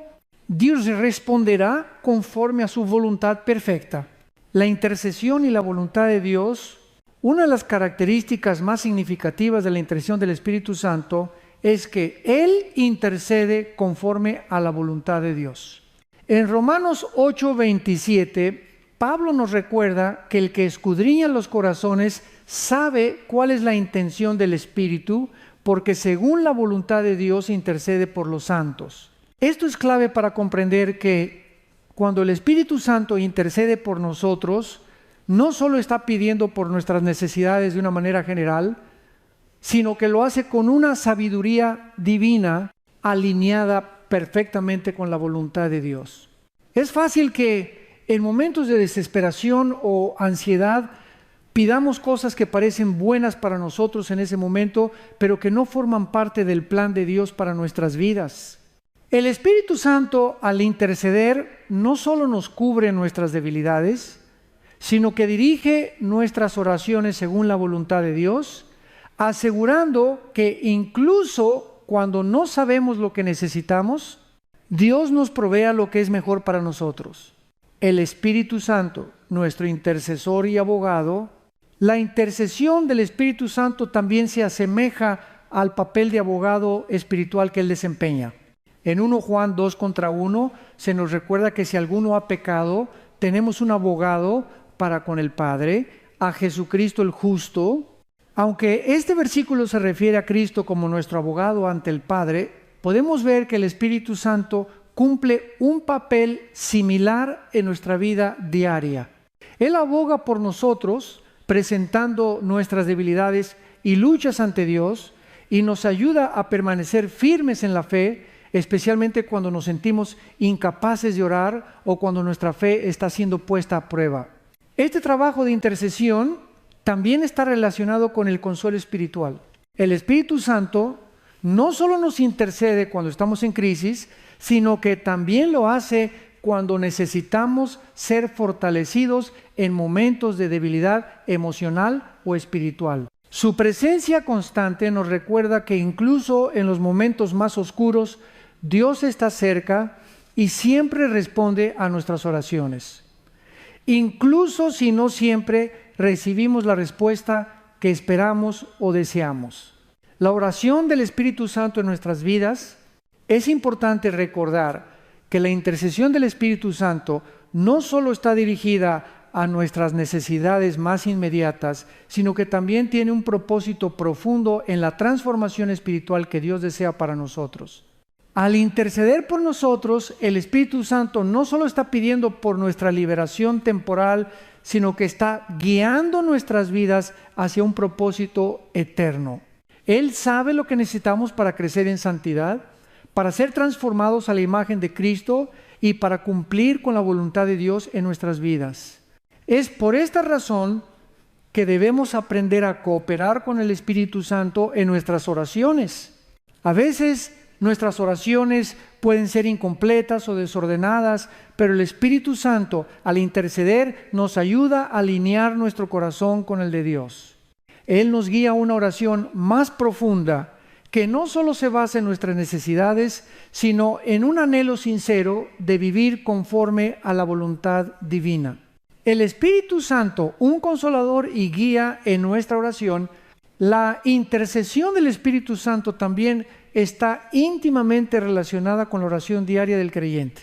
Dios responderá conforme a su voluntad perfecta. La intercesión y la voluntad de Dios, una de las características más significativas de la intercesión del Espíritu Santo es que Él intercede conforme a la voluntad de Dios. En Romanos 8:27, Pablo nos recuerda que el que escudriña los corazones sabe cuál es la intención del Espíritu, porque según la voluntad de Dios intercede por los santos. Esto es clave para comprender que cuando el Espíritu Santo intercede por nosotros, no solo está pidiendo por nuestras necesidades de una manera general, sino que lo hace con una sabiduría divina alineada perfectamente con la voluntad de Dios. Es fácil que en momentos de desesperación o ansiedad pidamos cosas que parecen buenas para nosotros en ese momento, pero que no forman parte del plan de Dios para nuestras vidas. El Espíritu Santo, al interceder, no solo nos cubre nuestras debilidades, sino que dirige nuestras oraciones según la voluntad de Dios, asegurando que incluso cuando no sabemos lo que necesitamos, Dios nos provea lo que es mejor para nosotros. El Espíritu Santo, nuestro intercesor y abogado, la intercesión del Espíritu Santo también se asemeja al papel de abogado espiritual que Él desempeña. En 1 Juan 2:1 se nos recuerda que si alguno ha pecado, tenemos un abogado para con el Padre, a Jesucristo el justo. Aunque este versículo se refiere a Cristo como nuestro abogado ante el Padre, podemos ver que el Espíritu Santo cumple un papel similar en nuestra vida diaria. Él aboga por nosotros, presentando nuestras debilidades y luchas ante Dios, y nos ayuda a permanecer firmes en la fe, especialmente cuando nos sentimos incapaces de orar o cuando nuestra fe está siendo puesta a prueba. Este trabajo de intercesión también está relacionado con el consuelo espiritual. El Espíritu Santo no solo nos intercede cuando estamos en crisis, sino que también lo hace cuando necesitamos ser fortalecidos en momentos de debilidad emocional o espiritual. Su presencia constante nos recuerda que incluso en los momentos más oscuros, Dios está cerca y siempre responde a nuestras oraciones. Incluso si no siempre recibimos la respuesta que esperamos o deseamos. La oración del Espíritu Santo en nuestras vidas, es importante recordar que la intercesión del Espíritu Santo no solo está dirigida a nuestras necesidades más inmediatas, sino que también tiene un propósito profundo en la transformación espiritual que Dios desea para nosotros. Al interceder por nosotros, el Espíritu Santo no solo está pidiendo por nuestra liberación temporal, sino que está guiando nuestras vidas hacia un propósito eterno. Él sabe lo que necesitamos para crecer en santidad, para ser transformados a la imagen de Cristo y para cumplir con la voluntad de Dios en nuestras vidas. Es por esta razón que debemos aprender a cooperar con el Espíritu Santo en nuestras oraciones. A veces nuestras oraciones pueden ser incompletas o desordenadas, pero el Espíritu Santo, al interceder, nos ayuda a alinear nuestro corazón con el de Dios. Él nos guía a una oración más profunda, que no solo se basa en nuestras necesidades, sino en un anhelo sincero de vivir conforme a la voluntad divina. El Espíritu Santo, un consolador y guía en nuestra oración, La intercesión del Espíritu Santo también está íntimamente relacionada con la oración diaria del creyente.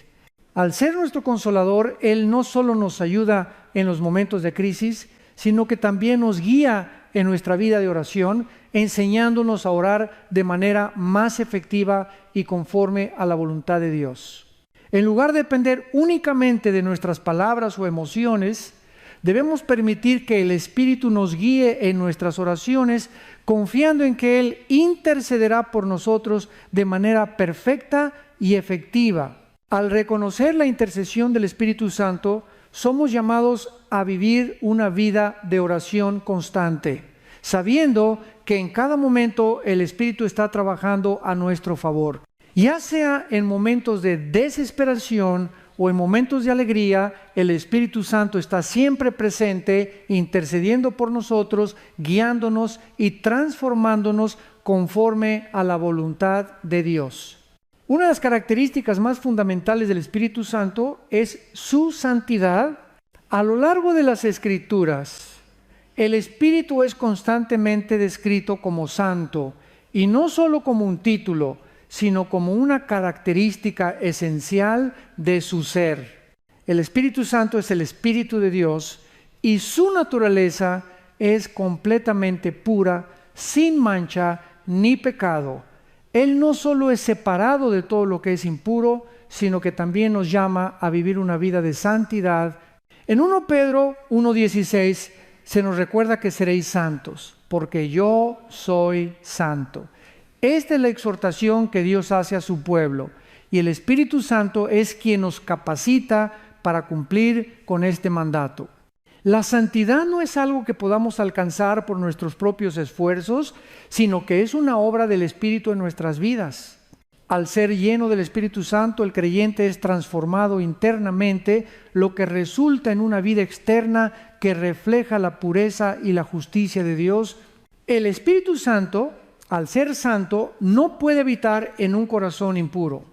Al ser nuestro consolador, Él no solo nos ayuda en los momentos de crisis, sino que también nos guía en nuestra vida de oración, enseñándonos a orar de manera más efectiva y conforme a la voluntad de Dios. En lugar de depender únicamente de nuestras palabras o emociones, debemos permitir que el Espíritu nos guíe en nuestras oraciones, confiando en que Él intercederá por nosotros de manera perfecta y efectiva. Al reconocer la intercesión del Espíritu Santo, somos llamados a vivir una vida de oración constante, sabiendo que en cada momento el Espíritu está trabajando a nuestro favor. Ya sea en momentos de desesperación o en momentos de alegría, el Espíritu Santo está siempre presente, intercediendo por nosotros, guiándonos y transformándonos conforme a la voluntad de Dios. Una de las características más fundamentales del Espíritu Santo es su santidad. A lo largo de las Escrituras, el Espíritu es constantemente descrito como santo, y no solo como un título, sino como una característica esencial de su ser. El Espíritu Santo es el Espíritu de Dios y su naturaleza es completamente pura, sin mancha ni pecado. Él no solo es separado de todo lo que es impuro, sino que también nos llama a vivir una vida de santidad. En 1 Pedro 1:16 se nos recuerda que seréis santos, porque yo soy santo. Esta es la exhortación que Dios hace a su pueblo, y el Espíritu Santo es quien nos capacita para cumplir con este mandato. La santidad no es algo que podamos alcanzar por nuestros propios esfuerzos, sino que es una obra del Espíritu en nuestras vidas. Al ser lleno del Espíritu Santo, el creyente es transformado internamente, lo que resulta en una vida externa que refleja la pureza y la justicia de Dios. El Espíritu Santo, al ser santo, no puede habitar en un corazón impuro.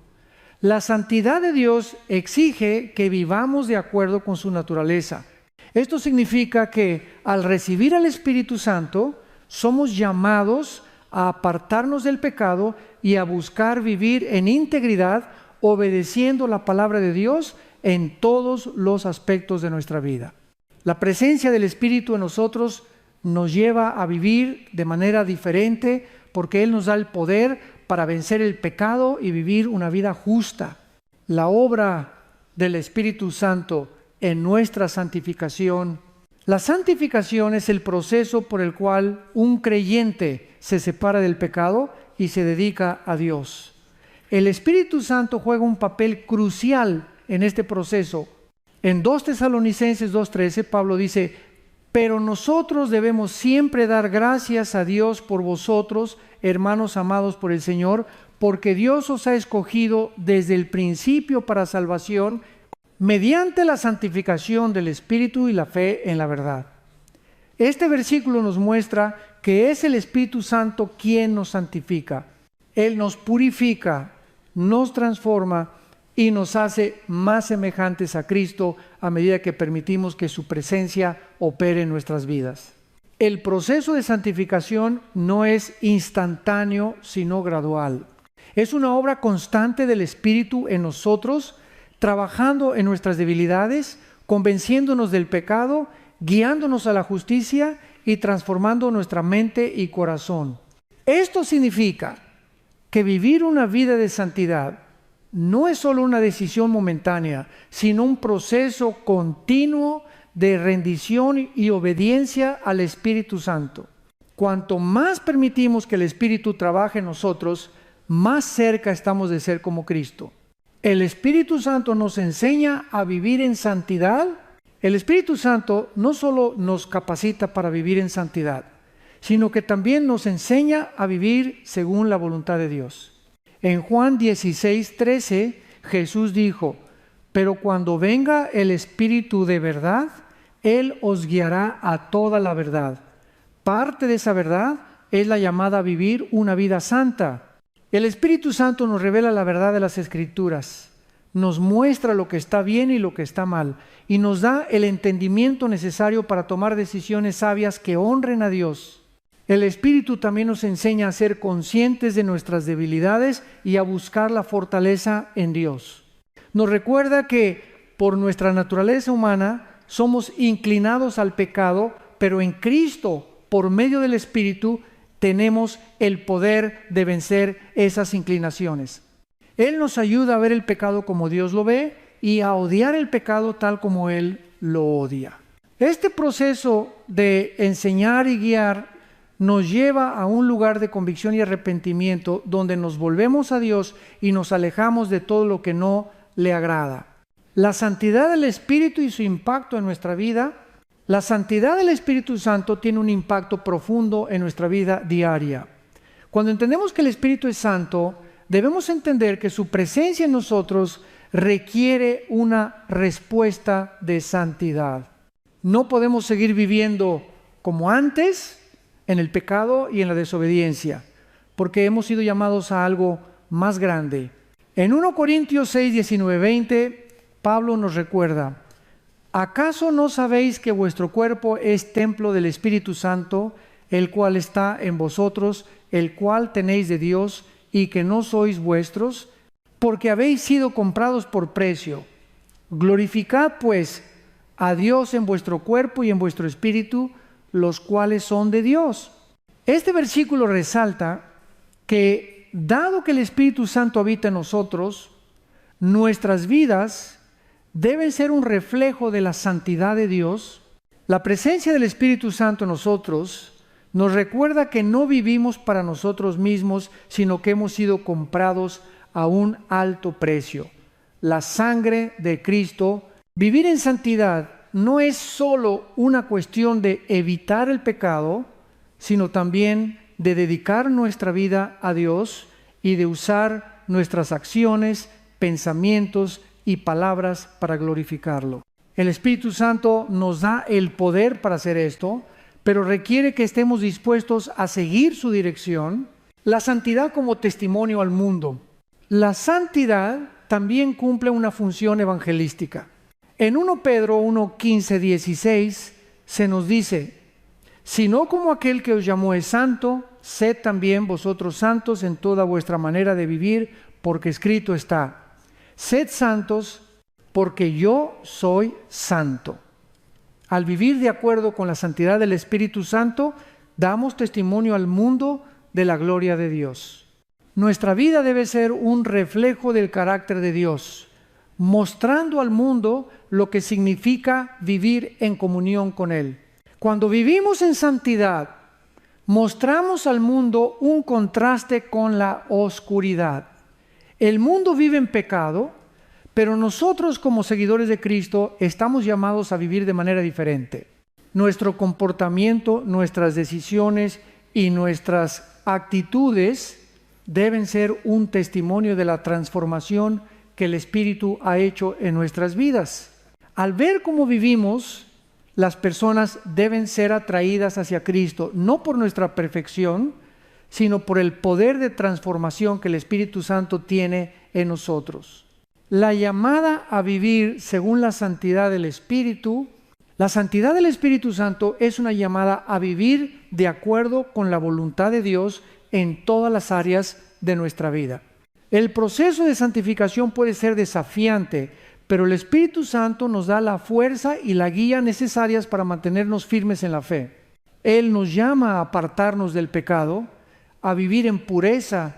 La santidad de Dios exige que vivamos de acuerdo con su naturaleza. Esto significa que al recibir al Espíritu Santo, somos llamados a apartarnos del pecado y a buscar vivir en integridad, obedeciendo la palabra de Dios en todos los aspectos de nuestra vida. La presencia del Espíritu en nosotros nos lleva a vivir de manera diferente, porque Él nos da el poder para vencer el pecado y vivir una vida justa. La obra del Espíritu Santo en nuestra santificación. La santificación es el proceso por el cual un creyente se separa del pecado y se dedica a Dios. El Espíritu Santo juega un papel crucial en este proceso. En 2 Tesalonicenses 2:13, Pablo dice: pero nosotros debemos siempre dar gracias a Dios por vosotros, hermanos amados por el Señor, porque Dios os ha escogido desde el principio para salvación, mediante la santificación del Espíritu y la fe en la verdad. Este versículo nos muestra que es el Espíritu Santo quien nos santifica. Él nos purifica, nos transforma y nos hace más semejantes a Cristo a medida que permitimos que su presencia opere en nuestras vidas. El proceso de santificación no es instantáneo, sino gradual. Es una obra constante del Espíritu en nosotros, trabajando en nuestras debilidades, convenciéndonos del pecado, guiándonos a la justicia y transformando nuestra mente y corazón. Esto significa que vivir una vida de santidad no es solo una decisión momentánea, sino un proceso continuo de rendición y obediencia al Espíritu Santo. Cuanto más permitimos que el Espíritu trabaje en nosotros, más cerca estamos de ser como Cristo. El Espíritu Santo nos enseña a vivir en santidad. El Espíritu Santo no solo nos capacita para vivir en santidad, sino que también nos enseña a vivir según la voluntad de Dios. En Juan 16:13, Jesús dijo: pero cuando venga el Espíritu de verdad, Él os guiará a toda la verdad. Parte de esa verdad es la llamada a vivir una vida santa. El Espíritu Santo nos revela la verdad de las Escrituras, nos muestra lo que está bien y lo que está mal, y nos da el entendimiento necesario para tomar decisiones sabias que honren a Dios. El Espíritu también nos enseña a ser conscientes de nuestras debilidades y a buscar la fortaleza en Dios. Nos recuerda que por nuestra naturaleza humana somos inclinados al pecado, pero en Cristo, por medio del Espíritu, tenemos el poder de vencer esas inclinaciones. Él nos ayuda a ver el pecado como Dios lo ve y a odiar el pecado tal como Él lo odia. Este proceso de enseñar y guiar nos lleva a un lugar de convicción y arrepentimiento donde nos volvemos a Dios y nos alejamos de todo lo que no le agrada. La santidad del Espíritu y su impacto en nuestra vida. La santidad del Espíritu Santo tiene un impacto profundo en nuestra vida diaria. Cuando entendemos que el Espíritu es santo, debemos entender que su presencia en nosotros requiere una respuesta de santidad. No podemos seguir viviendo como antes, en el pecado y en la desobediencia, porque hemos sido llamados a algo más grande. En 1 Corintios 6, 19, 20, Pablo nos recuerda: ¿acaso no sabéis que vuestro cuerpo es templo del Espíritu Santo, el cual está en vosotros, el cual tenéis de Dios, y que no sois vuestros? Porque habéis sido comprados por precio. Glorificad pues a Dios en vuestro cuerpo y en vuestro espíritu, los cuales son de Dios. Este versículo resalta que, dado que el Espíritu Santo habita en nosotros, nuestras vidas deben ser un reflejo de la santidad de Dios. La presencia del Espíritu Santo en nosotros nos recuerda que no vivimos para nosotros mismos, sino que hemos sido comprados a un alto precio. La sangre de Cristo. Vivir en santidad no es solo una cuestión de evitar el pecado, sino también de dedicar nuestra vida a Dios y de usar nuestras acciones, pensamientos y palabras para glorificarlo. El Espíritu Santo nos da el poder para hacer esto, pero requiere que estemos dispuestos a seguir su dirección. La santidad como testimonio al mundo. La santidad también cumple una función evangelística. En 1 Pedro 1, 15, 16 se nos dice: sino como aquel que os llamó es santo, sed también vosotros santos en toda vuestra manera de vivir, porque escrito está: sed santos, porque yo soy santo. Al vivir de acuerdo con la santidad del Espíritu Santo, damos testimonio al mundo de la gloria de Dios. Nuestra vida debe ser un reflejo del carácter de Dios, mostrando al mundo lo que significa vivir en comunión con Él. Cuando vivimos en santidad, mostramos al mundo un contraste con la oscuridad. El mundo vive en pecado, pero nosotros como seguidores de Cristo estamos llamados a vivir de manera diferente. Nuestro comportamiento, nuestras decisiones y nuestras actitudes deben ser un testimonio de la transformación que el Espíritu ha hecho en nuestras vidas. Al ver cómo vivimos, las personas deben ser atraídas hacia Cristo, no por nuestra perfección, sino por el poder de transformación que el Espíritu Santo tiene en nosotros. La llamada a vivir según la santidad del Espíritu, la santidad del Espíritu Santo es una llamada a vivir de acuerdo con la voluntad de Dios en todas las áreas de nuestra vida. El proceso de santificación puede ser desafiante, pero el Espíritu Santo nos da la fuerza y la guía necesarias para mantenernos firmes en la fe. Él nos llama a apartarnos del pecado, a vivir en pureza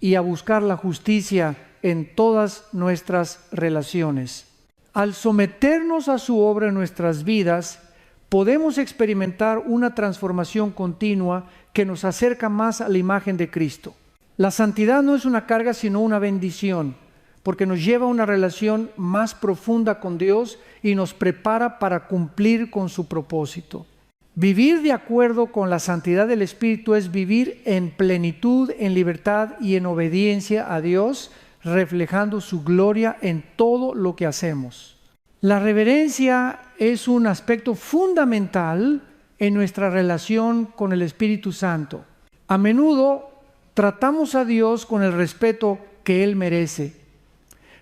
y a buscar la justicia en todas nuestras relaciones. Al someternos a su obra en nuestras vidas, podemos experimentar una transformación continua que nos acerca más a la imagen de Cristo. La santidad no es una carga, sino una bendición, porque nos lleva a una relación más profunda con Dios y nos prepara para cumplir con su propósito. Vivir de acuerdo con la santidad del Espíritu es vivir en plenitud, en libertad y en obediencia a Dios, reflejando su gloria en todo lo que hacemos. La reverencia es un aspecto fundamental en nuestra relación con el Espíritu Santo. A menudo tratamos a Dios con el respeto que Él merece,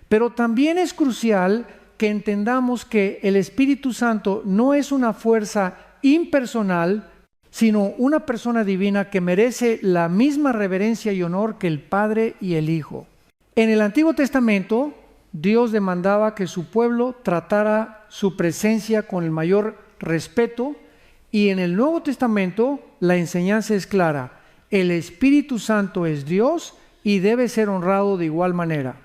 pero también es crucial que entendamos que el Espíritu Santo no es una fuerza impersonal, sino una persona divina que merece la misma reverencia y honor que el Padre y el Hijo. En el Antiguo Testamento, Dios demandaba que su pueblo tratara su presencia con el mayor respeto, y en el Nuevo Testamento la enseñanza es clara: el Espíritu Santo es Dios y debe ser honrado de igual manera.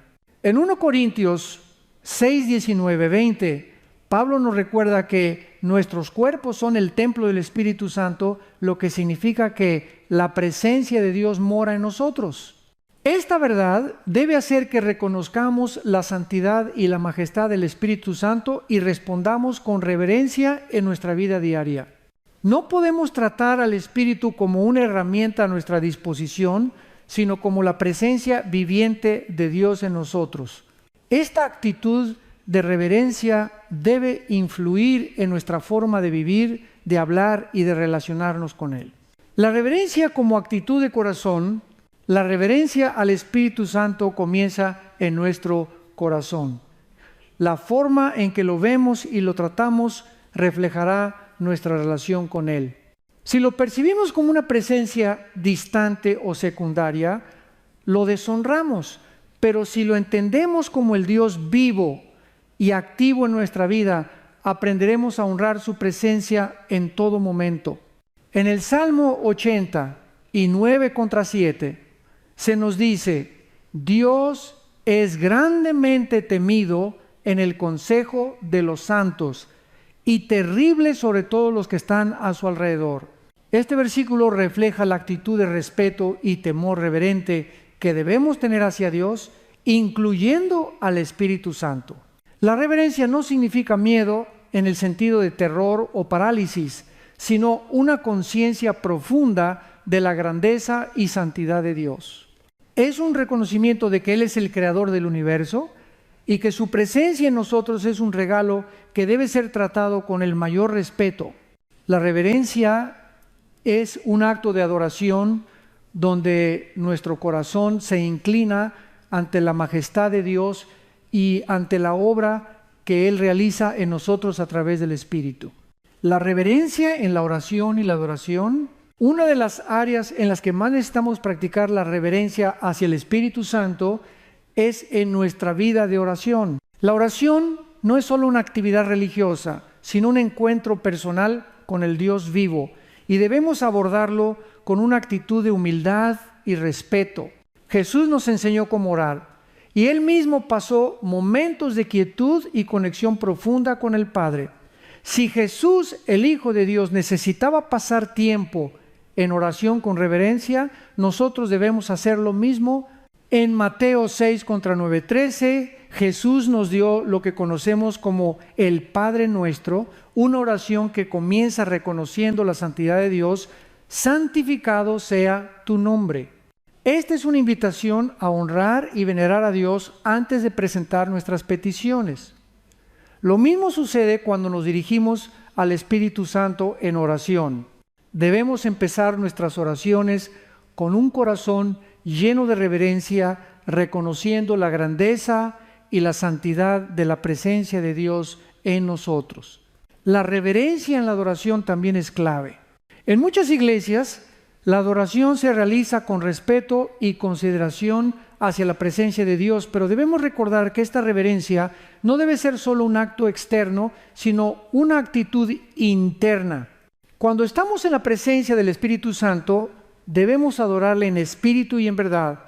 En 1 Corintios 6, 19, 20, Pablo nos recuerda que nuestros cuerpos son el templo del Espíritu Santo, lo que significa que la presencia de Dios mora en nosotros. Esta verdad debe hacer que reconozcamos la santidad y la majestad del Espíritu Santo y respondamos con reverencia en nuestra vida diaria. No podemos tratar al Espíritu como una herramienta a nuestra disposición, sino como la presencia viviente de Dios en nosotros. Esta actitud de reverencia debe influir en nuestra forma de vivir, de hablar y de relacionarnos con Él. La reverencia como actitud de corazón, la reverencia al Espíritu Santo comienza en nuestro corazón. La forma en que lo vemos y lo tratamos reflejará nuestra relación con Él. Si lo percibimos como una presencia distante o secundaria, lo deshonramos, pero si lo entendemos como el Dios vivo y activo en nuestra vida, aprenderemos a honrar su presencia en todo momento. En el Salmo 80 y 9:7 se nos dice: Dios es grandemente temido en el consejo de los santos y terrible sobre todos los que están a su alrededor. Este versículo refleja la actitud de respeto y temor reverente que debemos tener hacia Dios, incluyendo al Espíritu Santo. La reverencia no significa miedo en el sentido de terror o parálisis, sino una conciencia profunda de la grandeza y santidad de Dios. Es un reconocimiento de que Él es el creador del universo y que su presencia en nosotros es un regalo que debe ser tratado con el mayor respeto. La reverencia es un acto de adoración donde nuestro corazón se inclina ante la majestad de Dios y ante la obra que Él realiza en nosotros a través del Espíritu. La reverencia en la oración y la adoración, una de las áreas en las que más necesitamos practicar la reverencia hacia el Espíritu Santo es en nuestra vida de oración. La oración no es solo una actividad religiosa, sino un encuentro personal con el Dios vivo, y debemos abordarlo con una actitud de humildad y respeto. Jesús nos enseñó cómo orar, y Él mismo pasó momentos de quietud y conexión profunda con el Padre. Si Jesús, el Hijo de Dios, necesitaba pasar tiempo en oración con reverencia, nosotros debemos hacer lo mismo. En Mateo 6:9-13, Jesús nos dio lo que conocemos como el Padre Nuestro, una oración que comienza reconociendo la santidad de Dios: santificado sea tu nombre. Esta es una invitación a honrar y venerar a Dios antes de presentar nuestras peticiones. Lo mismo sucede cuando nos dirigimos al Espíritu Santo en oración. Debemos empezar nuestras oraciones con un corazón lleno de reverencia, reconociendo la grandeza y la santidad de la presencia de Dios en nosotros. La reverencia en la adoración también es clave. En muchas iglesias, la adoración se realiza con respeto y consideración hacia la presencia de Dios, pero debemos recordar que esta reverencia no debe ser solo un acto externo, sino una actitud interna. Cuando estamos en la presencia del Espíritu Santo, debemos adorarle en espíritu y en verdad,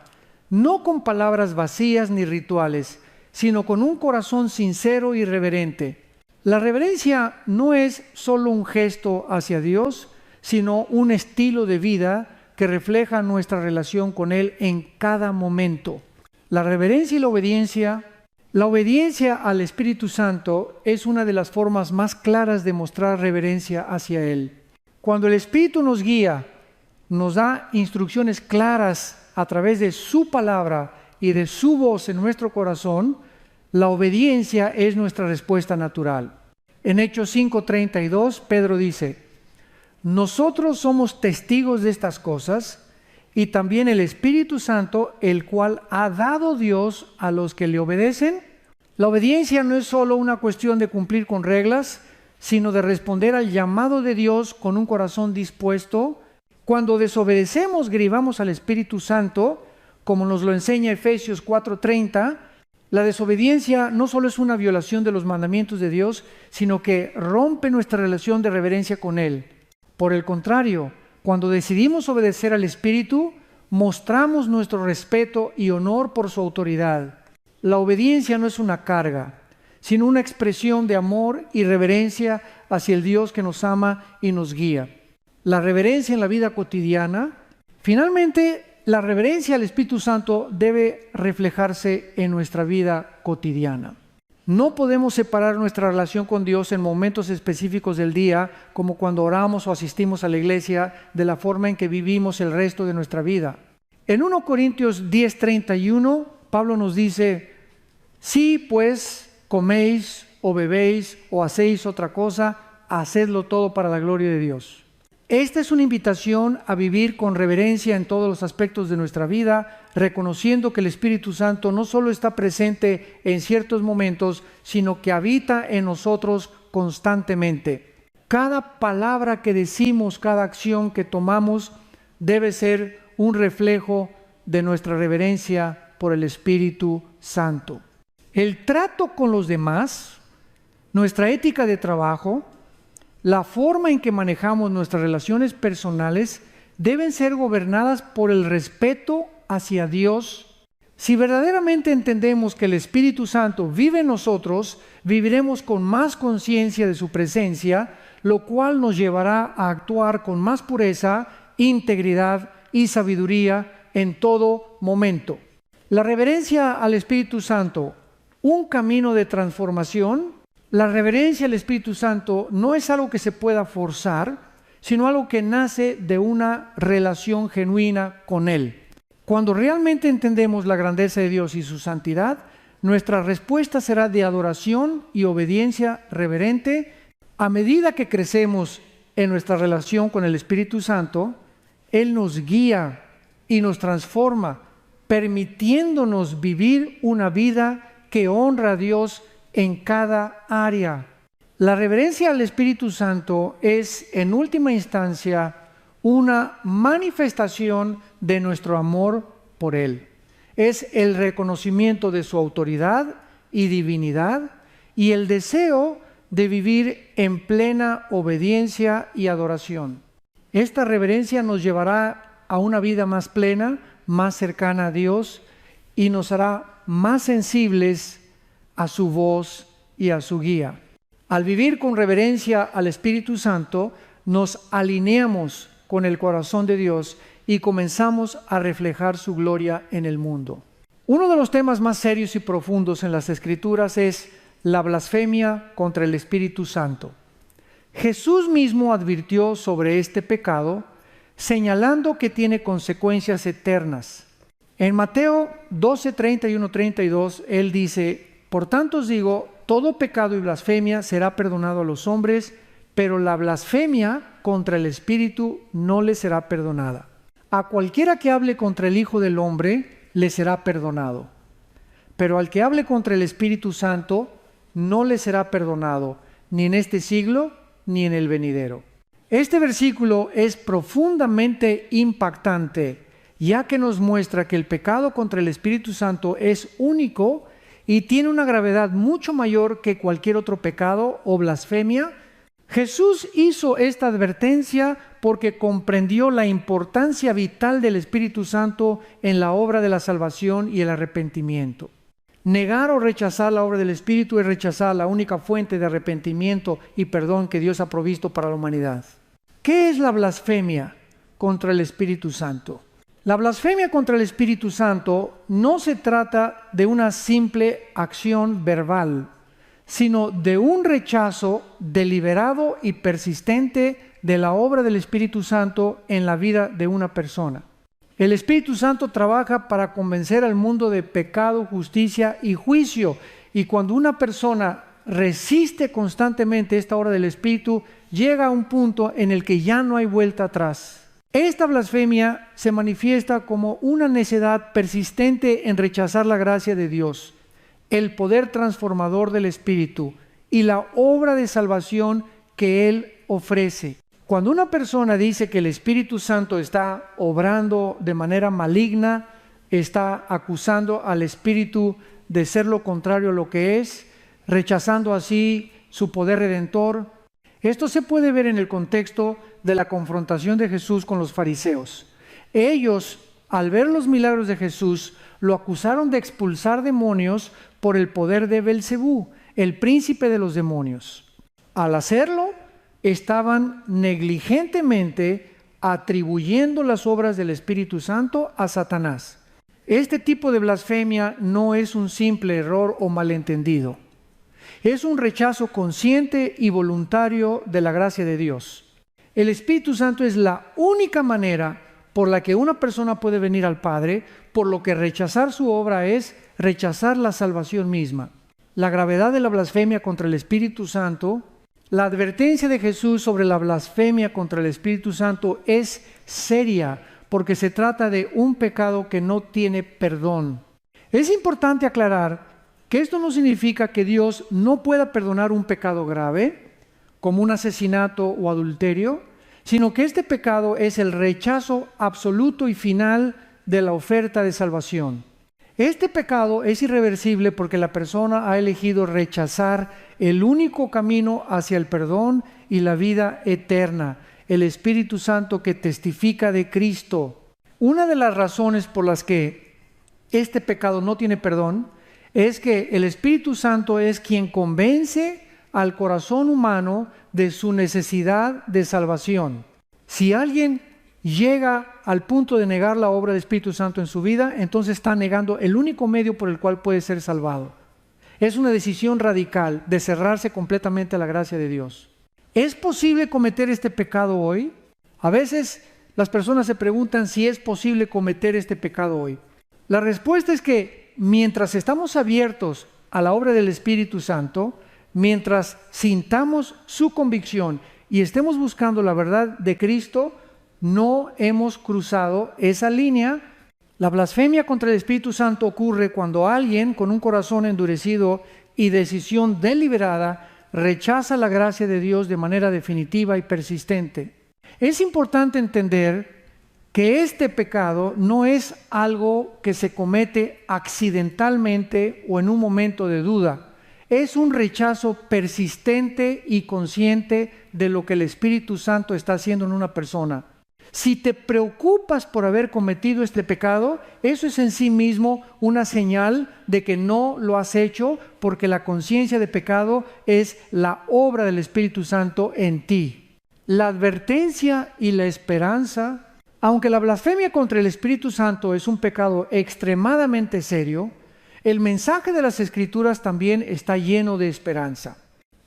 no con palabras vacías ni rituales, sino con un corazón sincero y reverente. La reverencia no es solo un gesto hacia Dios, sino un estilo de vida que refleja nuestra relación con Él en cada momento. La reverencia y la obediencia al Espíritu Santo es una de las formas más claras de mostrar reverencia hacia Él. Cuando el Espíritu nos guía, nos da instrucciones claras a través de su palabra y de su voz en nuestro corazón, la obediencia es nuestra respuesta natural. En Hechos 5:32, Pedro dice: nosotros somos testigos de estas cosas, y también el Espíritu Santo, el cual ha dado Dios a los que le obedecen. La obediencia no es solo una cuestión de cumplir con reglas, sino de responder al llamado de Dios con un corazón dispuesto. Cuando desobedecemos, grivamos al Espíritu Santo, como nos lo enseña Efesios 4:30. La desobediencia no solo es una violación de los mandamientos de Dios, sino que rompe nuestra relación de reverencia con Él. Por el contrario, cuando decidimos obedecer al Espíritu, mostramos nuestro respeto y honor por su autoridad. La obediencia no es una carga, sino una expresión de amor y reverencia hacia el Dios que nos ama y nos guía. La reverencia en la vida cotidiana. Finalmente, la reverencia al Espíritu Santo debe reflejarse en nuestra vida cotidiana. No podemos separar nuestra relación con Dios en momentos específicos del día, como cuando oramos o asistimos a la iglesia, de la forma en que vivimos el resto de nuestra vida. En 1 Corintios 10:31, Pablo nos dice: si pues coméis o bebéis o hacéis otra cosa, hacedlo todo para la gloria de Dios. Esta es una invitación a vivir con reverencia en todos los aspectos de nuestra vida, reconociendo que el Espíritu Santo no solo está presente en ciertos momentos, sino que habita en nosotros constantemente. Cada palabra que decimos, cada acción que tomamos, debe ser un reflejo de nuestra reverencia por el Espíritu Santo. El trato con los demás, nuestra ética de trabajo, la forma en que manejamos nuestras relaciones personales deben ser gobernadas por el respeto hacia Dios. Si verdaderamente entendemos que el Espíritu Santo vive en nosotros, viviremos con más conciencia de su presencia, lo cual nos llevará a actuar con más pureza, integridad y sabiduría en todo momento. La reverencia al Espíritu Santo, un camino de transformación. La reverencia al Espíritu Santo no es algo que se pueda forzar, sino algo que nace de una relación genuina con Él. Cuando realmente entendemos la grandeza de Dios y su santidad, nuestra respuesta será de adoración y obediencia reverente. A medida que crecemos en nuestra relación con el Espíritu Santo, Él nos guía y nos transforma, permitiéndonos vivir una vida que honra a Dios en cada área. La reverencia al Espíritu Santo es, en última instancia, una manifestación de nuestro amor por Él. Es el reconocimiento de su autoridad y divinidad y el deseo de vivir en plena obediencia y adoración. Esta reverencia nos llevará a una vida más plena, más cercana a Dios y nos hará más sensibles a su voz y a su guía. Al vivir con reverencia al Espíritu Santo, nos alineamos con el corazón de Dios y comenzamos a reflejar su gloria en el mundo. Uno de los temas más serios y profundos en las Escrituras es la blasfemia contra el Espíritu Santo. Jesús mismo advirtió sobre este pecado, señalando que tiene consecuencias eternas. En Mateo 12, 31, 32, Él dice: por tanto os digo, todo pecado y blasfemia será perdonado a los hombres, pero la blasfemia contra el Espíritu no le será perdonada. A cualquiera que hable contra el Hijo del Hombre le será perdonado, pero al que hable contra el Espíritu Santo no le será perdonado, ni en este siglo ni en el venidero. Este versículo es profundamente impactante, ya que nos muestra que el pecado contra el Espíritu Santo es único y tiene una gravedad mucho mayor que cualquier otro pecado o blasfemia. Jesús hizo esta advertencia porque comprendió la importancia vital del Espíritu Santo en la obra de la salvación y el arrepentimiento. Negar o rechazar la obra del Espíritu es rechazar la única fuente de arrepentimiento y perdón que Dios ha provisto para la humanidad. ¿Qué es la blasfemia contra el Espíritu Santo? La blasfemia contra el Espíritu Santo no se trata de una simple acción verbal, sino de un rechazo deliberado y persistente de la obra del Espíritu Santo en la vida de una persona. El Espíritu Santo trabaja para convencer al mundo de pecado, justicia y juicio, y cuando una persona resiste constantemente esta obra del Espíritu, llega a un punto en el que ya no hay vuelta atrás. Esta blasfemia se manifiesta como una necedad persistente en rechazar la gracia de Dios, el poder transformador del Espíritu y la obra de salvación que Él ofrece. Cuando una persona dice que el Espíritu Santo está obrando de manera maligna, está acusando al Espíritu de ser lo contrario a lo que es, rechazando así su poder redentor. Esto se puede ver en el contexto de la confrontación de Jesús con los fariseos. Ellos, al ver los milagros de Jesús, lo acusaron de expulsar demonios por el poder de Belcebú, el príncipe de los demonios. Al hacerlo, estaban negligentemente atribuyendo las obras del Espíritu Santo a Satanás. Este tipo de blasfemia no es un simple error o malentendido. Es un rechazo consciente y voluntario de la gracia de Dios. El Espíritu Santo es la única manera por la que una persona puede venir al Padre, por lo que rechazar su obra es rechazar la salvación misma. La gravedad de la blasfemia contra el Espíritu Santo, la advertencia de Jesús sobre la blasfemia contra el Espíritu Santo es seria, porque se trata de un pecado que no tiene perdón. Es importante aclarar que esto no significa que Dios no pueda perdonar un pecado grave, como un asesinato o adulterio, sino que este pecado es el rechazo absoluto y final de la oferta de salvación. Este pecado es irreversible porque la persona ha elegido rechazar el único camino hacia el perdón y la vida eterna, el Espíritu Santo que testifica de Cristo. Una de las razones por las que este pecado no tiene perdón es que el Espíritu Santo es quien convence al corazón humano de su necesidad de salvación. Si alguien llega al punto de negar la obra del Espíritu Santo en su vida, entonces está negando el único medio por el cual puede ser salvado. Es una decisión radical de cerrarse completamente a la gracia de Dios. ¿Es posible cometer este pecado hoy? A veces las personas se preguntan si es posible cometer este pecado hoy. La respuesta es que mientras estamos abiertos a la obra del Espíritu Santo, mientras sintamos su convicción y estemos buscando la verdad de Cristo, no hemos cruzado esa línea. La blasfemia contra el Espíritu Santo ocurre cuando alguien con un corazón endurecido y decisión deliberada rechaza la gracia de Dios de manera definitiva y persistente. Es importante entender que este pecado no es algo que se comete accidentalmente o en un momento de duda. Es un rechazo persistente y consciente de lo que el Espíritu Santo está haciendo en una persona. Si te preocupas por haber cometido este pecado, eso es en sí mismo una señal de que no lo has hecho, porque la conciencia de pecado es la obra del Espíritu Santo en ti. La advertencia y la esperanza, aunque la blasfemia contra el Espíritu Santo es un pecado extremadamente serio, el mensaje de las Escrituras también está lleno de esperanza.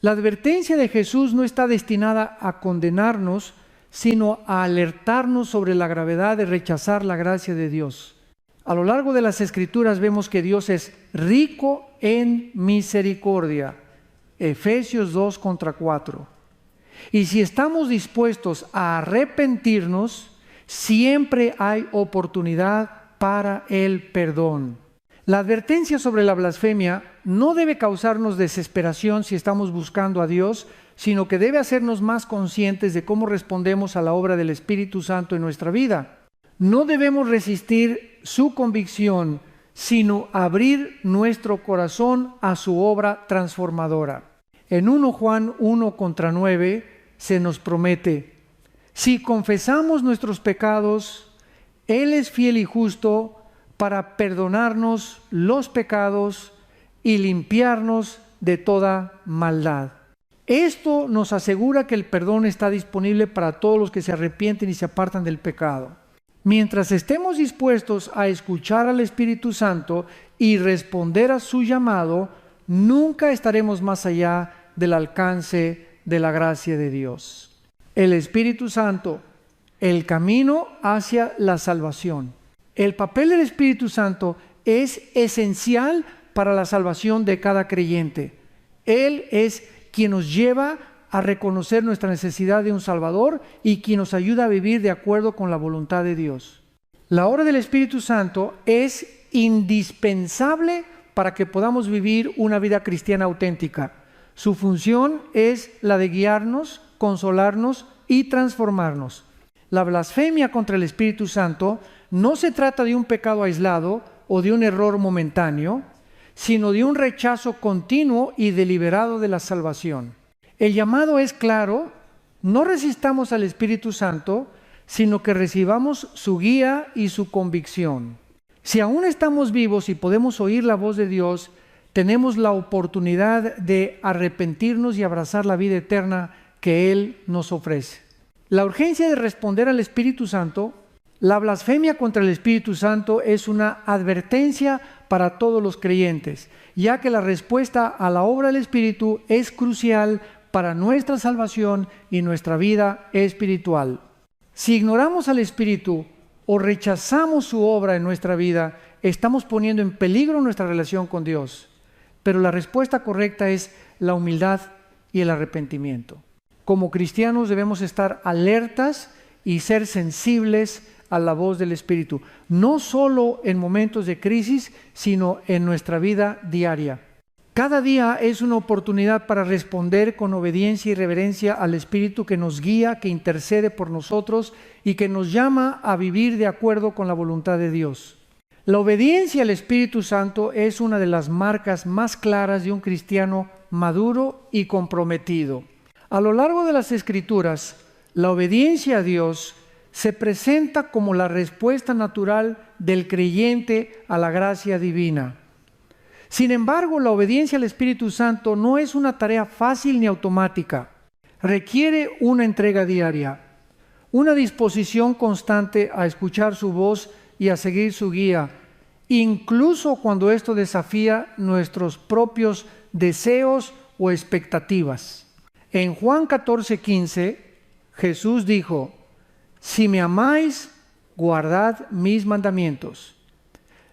La advertencia de Jesús no está destinada a condenarnos, sino a alertarnos sobre la gravedad de rechazar la gracia de Dios. A lo largo de las Escrituras vemos que Dios es rico en misericordia. Efesios 2:4. Y si estamos dispuestos a arrepentirnos, siempre hay oportunidad para el perdón. La advertencia sobre la blasfemia no debe causarnos desesperación si estamos buscando a Dios, sino que debe hacernos más conscientes de cómo respondemos a la obra del Espíritu Santo en nuestra vida. No debemos resistir su convicción, sino abrir nuestro corazón a su obra transformadora. En 1 Juan 1:9 se nos promete: si confesamos nuestros pecados, Él es fiel y justo para perdonarnos los pecados y limpiarnos de toda maldad. Esto nos asegura que el perdón está disponible para todos los que se arrepienten y se apartan del pecado. Mientras estemos dispuestos a escuchar al Espíritu Santo y responder a su llamado, nunca estaremos más allá del alcance de la gracia de Dios. El Espíritu Santo, el camino hacia la salvación. El papel del Espíritu Santo es esencial para la salvación de cada creyente. Él es quien nos lleva a reconocer nuestra necesidad de un Salvador y quien nos ayuda a vivir de acuerdo con la voluntad de Dios. La obra del Espíritu Santo es indispensable para que podamos vivir una vida cristiana auténtica. Su función es la de guiarnos, consolarnos y transformarnos. La blasfemia contra el Espíritu Santo no se trata de un pecado aislado o de un error momentáneo, sino de un rechazo continuo y deliberado de la salvación. El llamado es claro: no resistamos al Espíritu Santo, sino que recibamos su guía y su convicción. Si aún estamos vivos y podemos oír la voz de Dios, tenemos la oportunidad de arrepentirnos y abrazar la vida eterna que Él nos ofrece. La urgencia de responder al Espíritu Santo, la blasfemia contra el Espíritu Santo, es una advertencia para todos los creyentes, ya que la respuesta a la obra del Espíritu es crucial para nuestra salvación y nuestra vida espiritual. Si ignoramos al Espíritu o rechazamos su obra en nuestra vida, estamos poniendo en peligro nuestra relación con Dios. Pero la respuesta correcta es la humildad y el arrepentimiento. Como cristianos debemos estar alertas y ser sensibles a la voz del Espíritu, no solo en momentos de crisis, sino en nuestra vida diaria. Cada día es una oportunidad para responder con obediencia y reverencia al Espíritu que nos guía, que intercede por nosotros y que nos llama a vivir de acuerdo con la voluntad de Dios. La obediencia al Espíritu Santo es una de las marcas más claras de un cristiano maduro y comprometido. A lo largo de las Escrituras, la obediencia a Dios se presenta como la respuesta natural del creyente a la gracia divina. Sin embargo, la obediencia al Espíritu Santo no es una tarea fácil ni automática. Requiere una entrega diaria, una disposición constante a escuchar su voz y a seguir su guía, incluso cuando esto desafía nuestros propios deseos o expectativas. En Juan 14:15, Jesús dijo: si me amáis, guardad mis mandamientos.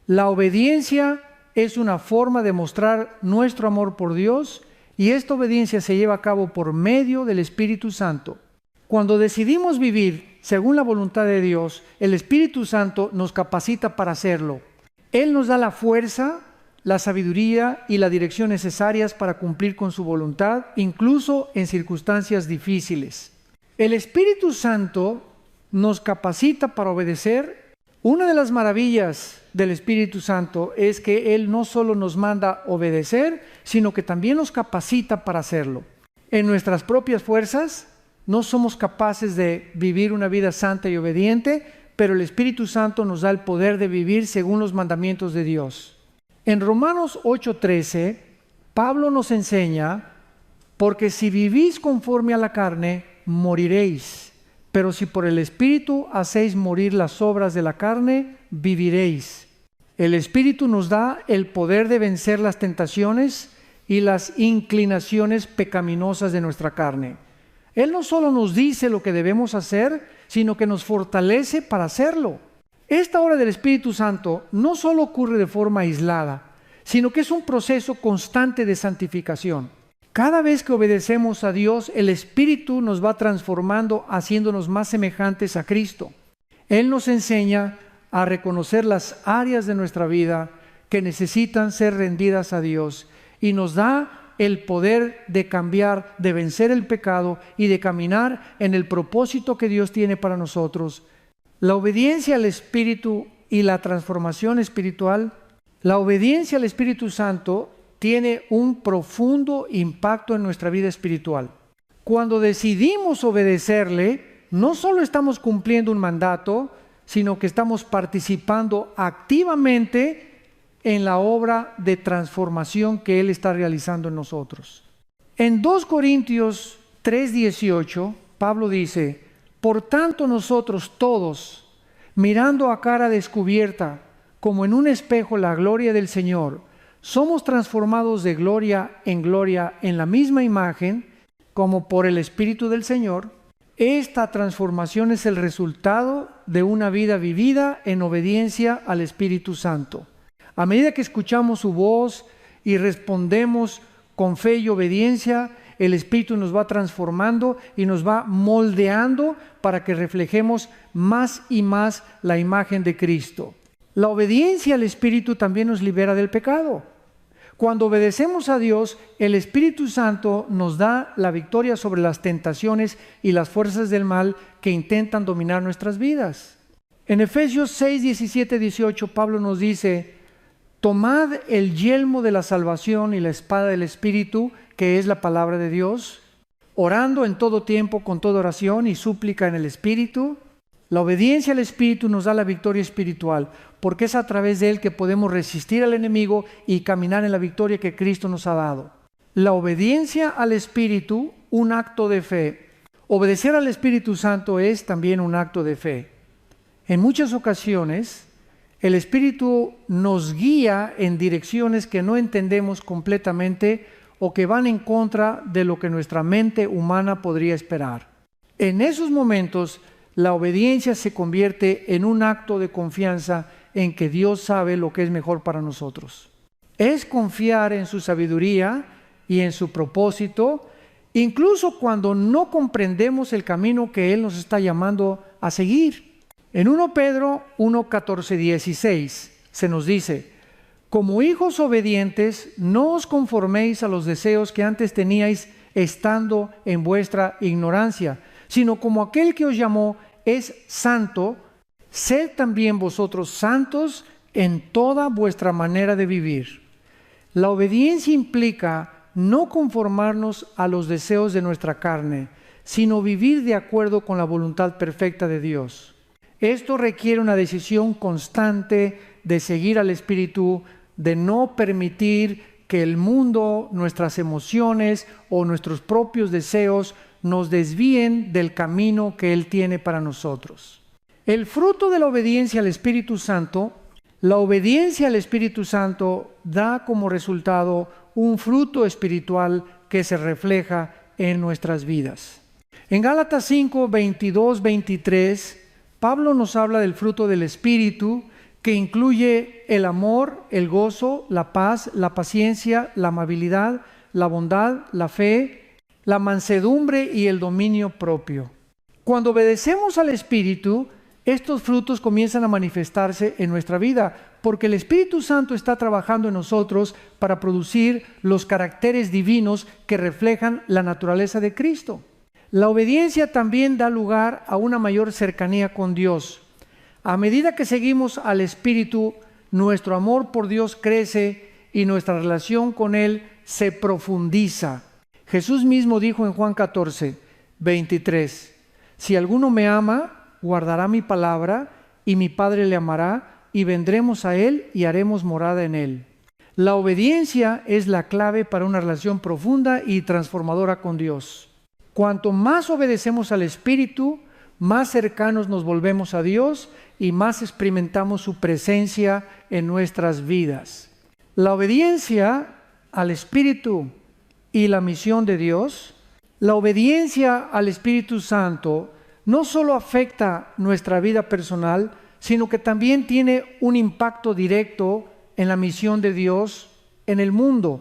La obediencia es una forma de mostrar nuestro amor por Dios, y esta obediencia se lleva a cabo por medio del Espíritu Santo. Cuando decidimos vivir según la voluntad de Dios, el Espíritu Santo nos capacita para hacerlo. Él nos da la fuerza, la sabiduría y la dirección necesarias para cumplir con su voluntad, incluso en circunstancias difíciles. El Espíritu Santo nos capacita para obedecer. Una de las maravillas del Espíritu Santo es que Él no solo nos manda obedecer, sino que también nos capacita para hacerlo. En nuestras propias fuerzas no somos capaces de vivir una vida santa y obediente, pero el Espíritu Santo nos da el poder de vivir según los mandamientos de Dios. En Romanos 8:13, Pablo nos enseña: porque si vivís conforme a la carne, moriréis. Pero si por el Espíritu hacéis morir las obras de la carne, viviréis. El Espíritu nos da el poder de vencer las tentaciones y las inclinaciones pecaminosas de nuestra carne. Él no solo nos dice lo que debemos hacer, sino que nos fortalece para hacerlo. Esta obra del Espíritu Santo no solo ocurre de forma aislada, sino que es un proceso constante de santificación. Cada vez que obedecemos a Dios, el Espíritu nos va transformando, haciéndonos más semejantes a Cristo. Él nos enseña a reconocer las áreas de nuestra vida que necesitan ser rendidas a Dios, y nos da el poder de cambiar, de vencer el pecado y de caminar en el propósito que Dios tiene para nosotros. La obediencia al Espíritu y la transformación espiritual, la obediencia al Espíritu Santo tiene un profundo impacto en nuestra vida espiritual. Cuando decidimos obedecerle, no solo estamos cumpliendo un mandato, sino que estamos participando activamente en la obra de transformación que Él está realizando en nosotros. En 2 Corintios 3:18, Pablo dice: por tanto nosotros todos, mirando a cara descubierta, como en un espejo la gloria del Señor, somos transformados de gloria en la misma imagen, como por el Espíritu del Señor. Esta transformación es el resultado de una vida vivida en obediencia al Espíritu Santo. A medida que escuchamos su voz y respondemos con fe y obediencia, el Espíritu nos va transformando y nos va moldeando para que reflejemos más y más la imagen de Cristo. La obediencia al Espíritu también nos libera del pecado. Cuando obedecemos a Dios, el Espíritu Santo nos da la victoria sobre las tentaciones y las fuerzas del mal que intentan dominar nuestras vidas. En Efesios 6, 17, 18, Pablo nos dice: tomad el yelmo de la salvación y la espada del Espíritu, que es la palabra de Dios, orando en todo tiempo con toda oración y súplica en el Espíritu. La obediencia al Espíritu nos da la victoria espiritual, porque es a través de él que podemos resistir al enemigo y caminar en la victoria que Cristo nos ha dado. La obediencia al Espíritu, un acto de fe. Obedecer al Espíritu Santo es también un acto de fe. En muchas ocasiones, el Espíritu nos guía en direcciones que no entendemos completamente o que van en contra de lo que nuestra mente humana podría esperar. En esos momentos, la obediencia se convierte en un acto de confianza en que Dios sabe lo que es mejor para nosotros. Es confiar en su sabiduría y en su propósito, incluso cuando no comprendemos el camino que Él nos está llamando a seguir. En 1 Pedro 1, 14, 16 se nos dice: como hijos obedientes, no os conforméis a los deseos que antes teníais estando en vuestra ignorancia, sino como aquel que os llamó es santo, sed también vosotros santos en toda vuestra manera de vivir. La obediencia implica no conformarnos a los deseos de nuestra carne, sino vivir de acuerdo con la voluntad perfecta de Dios. Esto requiere una decisión constante de seguir al Espíritu, de no permitir que el mundo, nuestras emociones o nuestros propios deseos nos desvíen del camino que Él tiene para nosotros. El fruto de la obediencia al Espíritu Santo, la obediencia al Espíritu Santo da como resultado un fruto espiritual que se refleja en nuestras vidas. En Gálatas 5, 22, 23, Pablo nos habla del fruto del Espíritu, que incluye el amor, el gozo, la paz, la paciencia, la amabilidad, la bondad, la fe, la mansedumbre y el dominio propio. Cuando obedecemos al Espíritu, estos frutos comienzan a manifestarse en nuestra vida, porque el Espíritu Santo está trabajando en nosotros para producir los caracteres divinos que reflejan la naturaleza de Cristo. La obediencia también da lugar a una mayor cercanía con Dios. A medida que seguimos al Espíritu, nuestro amor por Dios crece y nuestra relación con Él se profundiza. Jesús mismo dijo en Juan 14, 23, si alguno me ama, guardará mi palabra, y mi Padre le amará, y vendremos a Él y haremos morada en Él. La obediencia es la clave para una relación profunda y transformadora con Dios. Cuanto más obedecemos al Espíritu, más cercanos nos volvemos a Dios y más experimentamos su presencia en nuestras vidas. La obediencia al Espíritu y la misión de Dios, la obediencia al Espíritu Santo no solo afecta nuestra vida personal, sino que también tiene un impacto directo en la misión de Dios en el mundo.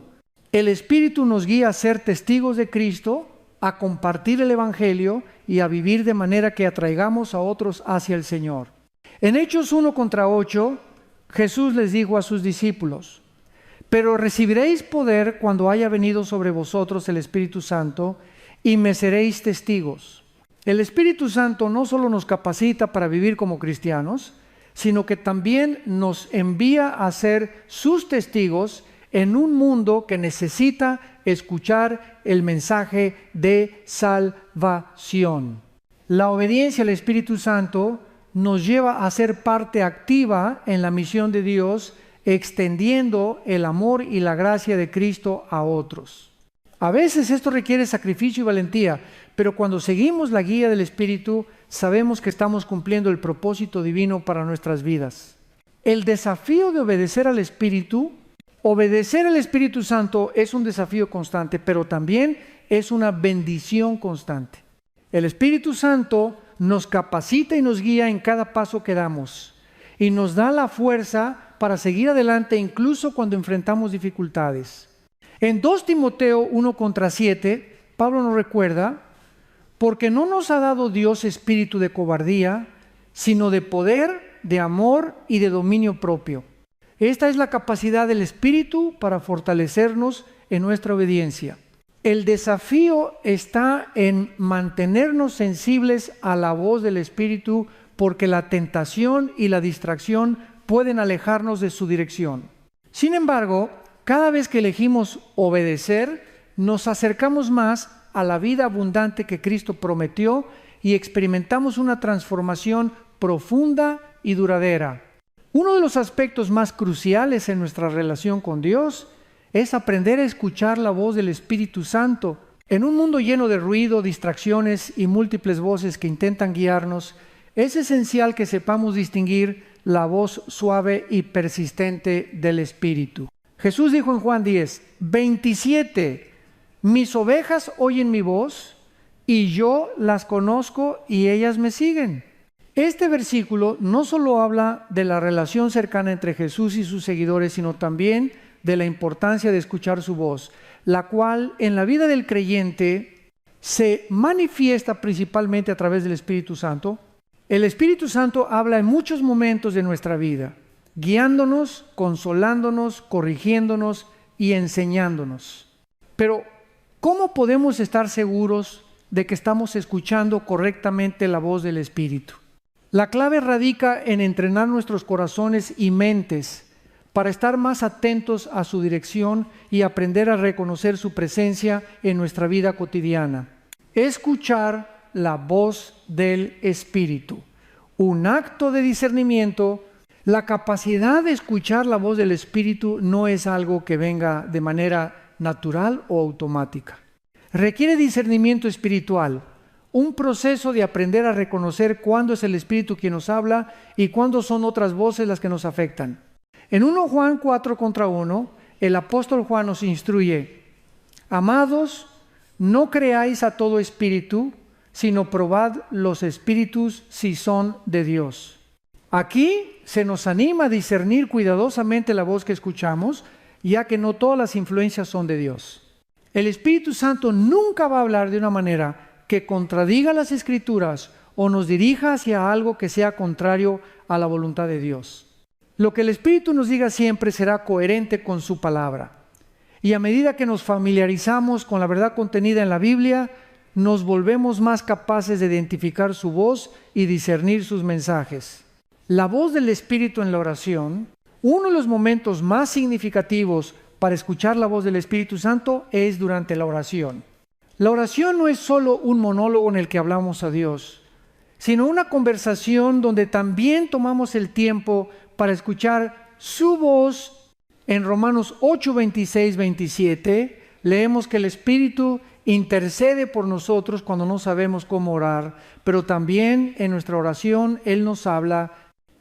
El Espíritu nos guía a ser testigos de Cristo, a compartir el Evangelio y a vivir de manera que atraigamos a otros hacia el Señor. En Hechos 1:8, Jesús les dijo a sus discípulos: pero recibiréis poder cuando haya venido sobre vosotros el Espíritu Santo, y me seréis testigos. El Espíritu Santo no solo nos capacita para vivir como cristianos, sino que también nos envía a ser sus testigos en un mundo que necesita escuchar el mensaje de salvación. La obediencia al Espíritu Santo nos lleva a ser parte activa en la misión de Dios, extendiendo el amor y la gracia de Cristo a otros. A veces esto requiere sacrificio y valentía, pero cuando seguimos la guía del Espíritu, sabemos que estamos cumpliendo el propósito divino para nuestras vidas. El desafío de obedecer al Espíritu, obedecer al Espíritu Santo es un desafío constante, pero también es una bendición constante. El Espíritu Santo nos capacita y nos guía en cada paso que damos y nos da la fuerza para seguir adelante incluso cuando enfrentamos dificultades. En 2 Timoteo 1:7, Pablo nos recuerda: porque no nos ha dado Dios espíritu de cobardía, sino de poder, de amor y de dominio propio. Esta es la capacidad del Espíritu para fortalecernos en nuestra obediencia. El desafío está en mantenernos sensibles a la voz del Espíritu, porque la tentación y la distracción pueden alejarnos de su dirección. Sin embargo, cada vez que elegimos obedecer, nos acercamos más a la vida abundante que Cristo prometió y experimentamos una transformación profunda y duradera. Uno de los aspectos más cruciales en nuestra relación con Dios es aprender a escuchar la voz del Espíritu Santo. En un mundo lleno de ruido, distracciones y múltiples voces que intentan guiarnos, es esencial que sepamos distinguir la voz suave y persistente del Espíritu. Jesús dijo en Juan 10:27, mis ovejas oyen mi voz y yo las conozco y ellas me siguen. Este versículo no solo habla de la relación cercana entre Jesús y sus seguidores, sino también de la importancia de escuchar su voz, la cual en la vida del creyente se manifiesta principalmente a través del Espíritu Santo. El Espíritu Santo habla en muchos momentos de nuestra vida, guiándonos, consolándonos, corrigiéndonos y enseñándonos. Pero, ¿cómo podemos estar seguros de que estamos escuchando correctamente la voz del Espíritu? La clave radica en entrenar nuestros corazones y mentes para estar más atentos a su dirección y aprender a reconocer su presencia en nuestra vida cotidiana. Escuchar la voz del Espíritu, un acto de discernimiento. La capacidad de escuchar la voz del Espíritu no es algo que venga de manera natural o automática. Requiere discernimiento espiritual, un proceso de aprender a reconocer cuándo es el Espíritu quien nos habla y cuándo son otras voces las que nos afectan. En 1 Juan 4:1, el apóstol Juan nos instruye: amados, no creáis a todo espíritu, sino probad los espíritus si son de Dios. Aquí se nos anima a discernir cuidadosamente la voz que escuchamos, ya que no todas las influencias son de Dios. El Espíritu Santo nunca va a hablar de una manera que contradiga las Escrituras o nos dirija hacia algo que sea contrario a la voluntad de Dios. Lo que el Espíritu nos diga siempre será coherente con su palabra. Y a medida que nos familiarizamos con la verdad contenida en la Biblia, nos volvemos más capaces de identificar su voz y discernir sus mensajes. La voz del Espíritu en la oración, uno de los momentos más significativos para escuchar la voz del Espíritu Santo es durante la oración. La oración no es solo un monólogo en el que hablamos a Dios, sino una conversación donde también tomamos el tiempo para escuchar su voz. En Romanos 8:26-27 leemos que el Espíritu intercede por nosotros cuando no sabemos cómo orar, pero también en nuestra oración Él nos habla.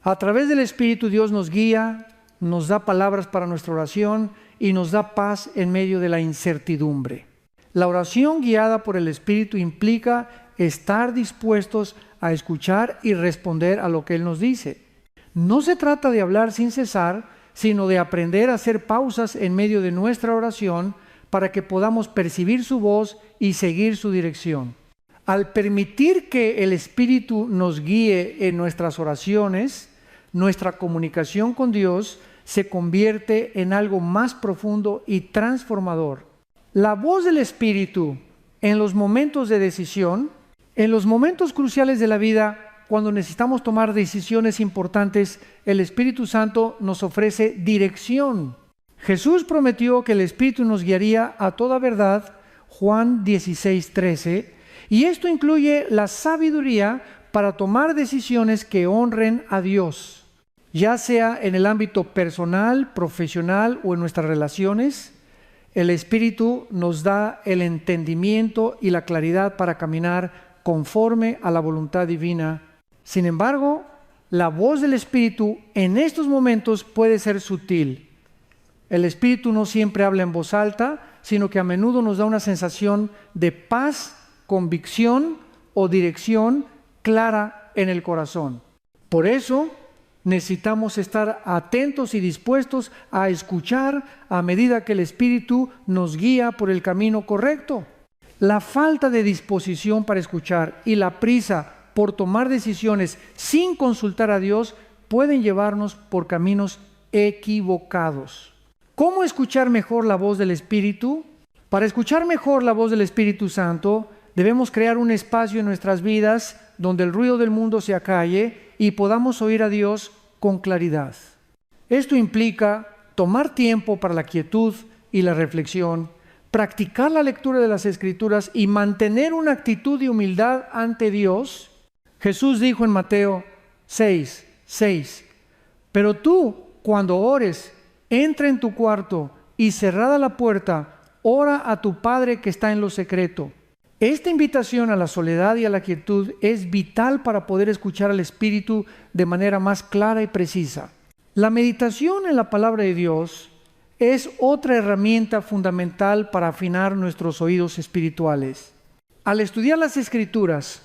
A través del Espíritu Dios nos guía, nos da palabras para nuestra oración y nos da paz en medio de la incertidumbre. La oración guiada por el Espíritu implica estar dispuestos a escuchar y responder a lo que Él nos dice. No se trata de hablar sin cesar, sino de aprender a hacer pausas en medio de nuestra oración para que podamos percibir su voz y seguir su dirección. Al permitir que el Espíritu nos guíe en nuestras oraciones, nuestra comunicación con Dios se convierte en algo más profundo y transformador. La voz del Espíritu en los momentos de decisión, en los momentos cruciales de la vida, cuando necesitamos tomar decisiones importantes, el Espíritu Santo nos ofrece dirección. Jesús prometió que el Espíritu nos guiaría a toda verdad, Juan 16:13, y esto incluye la sabiduría para tomar decisiones que honren a Dios, ya sea en el ámbito personal, profesional o en nuestras relaciones. El Espíritu nos da el entendimiento y la claridad para caminar conforme a la voluntad divina. Sin embargo, la voz del Espíritu en estos momentos puede ser sutil. El Espíritu no siempre habla en voz alta, sino que a menudo nos da una sensación de paz, convicción o dirección clara en el corazón. Por eso, necesitamos estar atentos y dispuestos a escuchar a medida que el Espíritu nos guía por el camino correcto. La falta de disposición para escuchar y la prisa por tomar decisiones sin consultar a Dios pueden llevarnos por caminos equivocados. ¿Cómo escuchar mejor la voz del Espíritu? Para escuchar mejor la voz del Espíritu Santo, debemos crear un espacio en nuestras vidas donde el ruido del mundo se acalle y podamos oír a Dios con claridad. Esto implica tomar tiempo para la quietud y la reflexión, practicar la lectura de las Escrituras y mantener una actitud de humildad ante Dios. Jesús dijo en Mateo 6:6, pero tú, cuando ores, entra en tu cuarto y cerrada la puerta, ora a tu Padre que está en lo secreto. Esta invitación a la soledad y a la quietud es vital para poder escuchar al Espíritu de manera más clara y precisa. La meditación en la palabra de Dios es otra herramienta fundamental para afinar nuestros oídos espirituales. Al estudiar las Escrituras,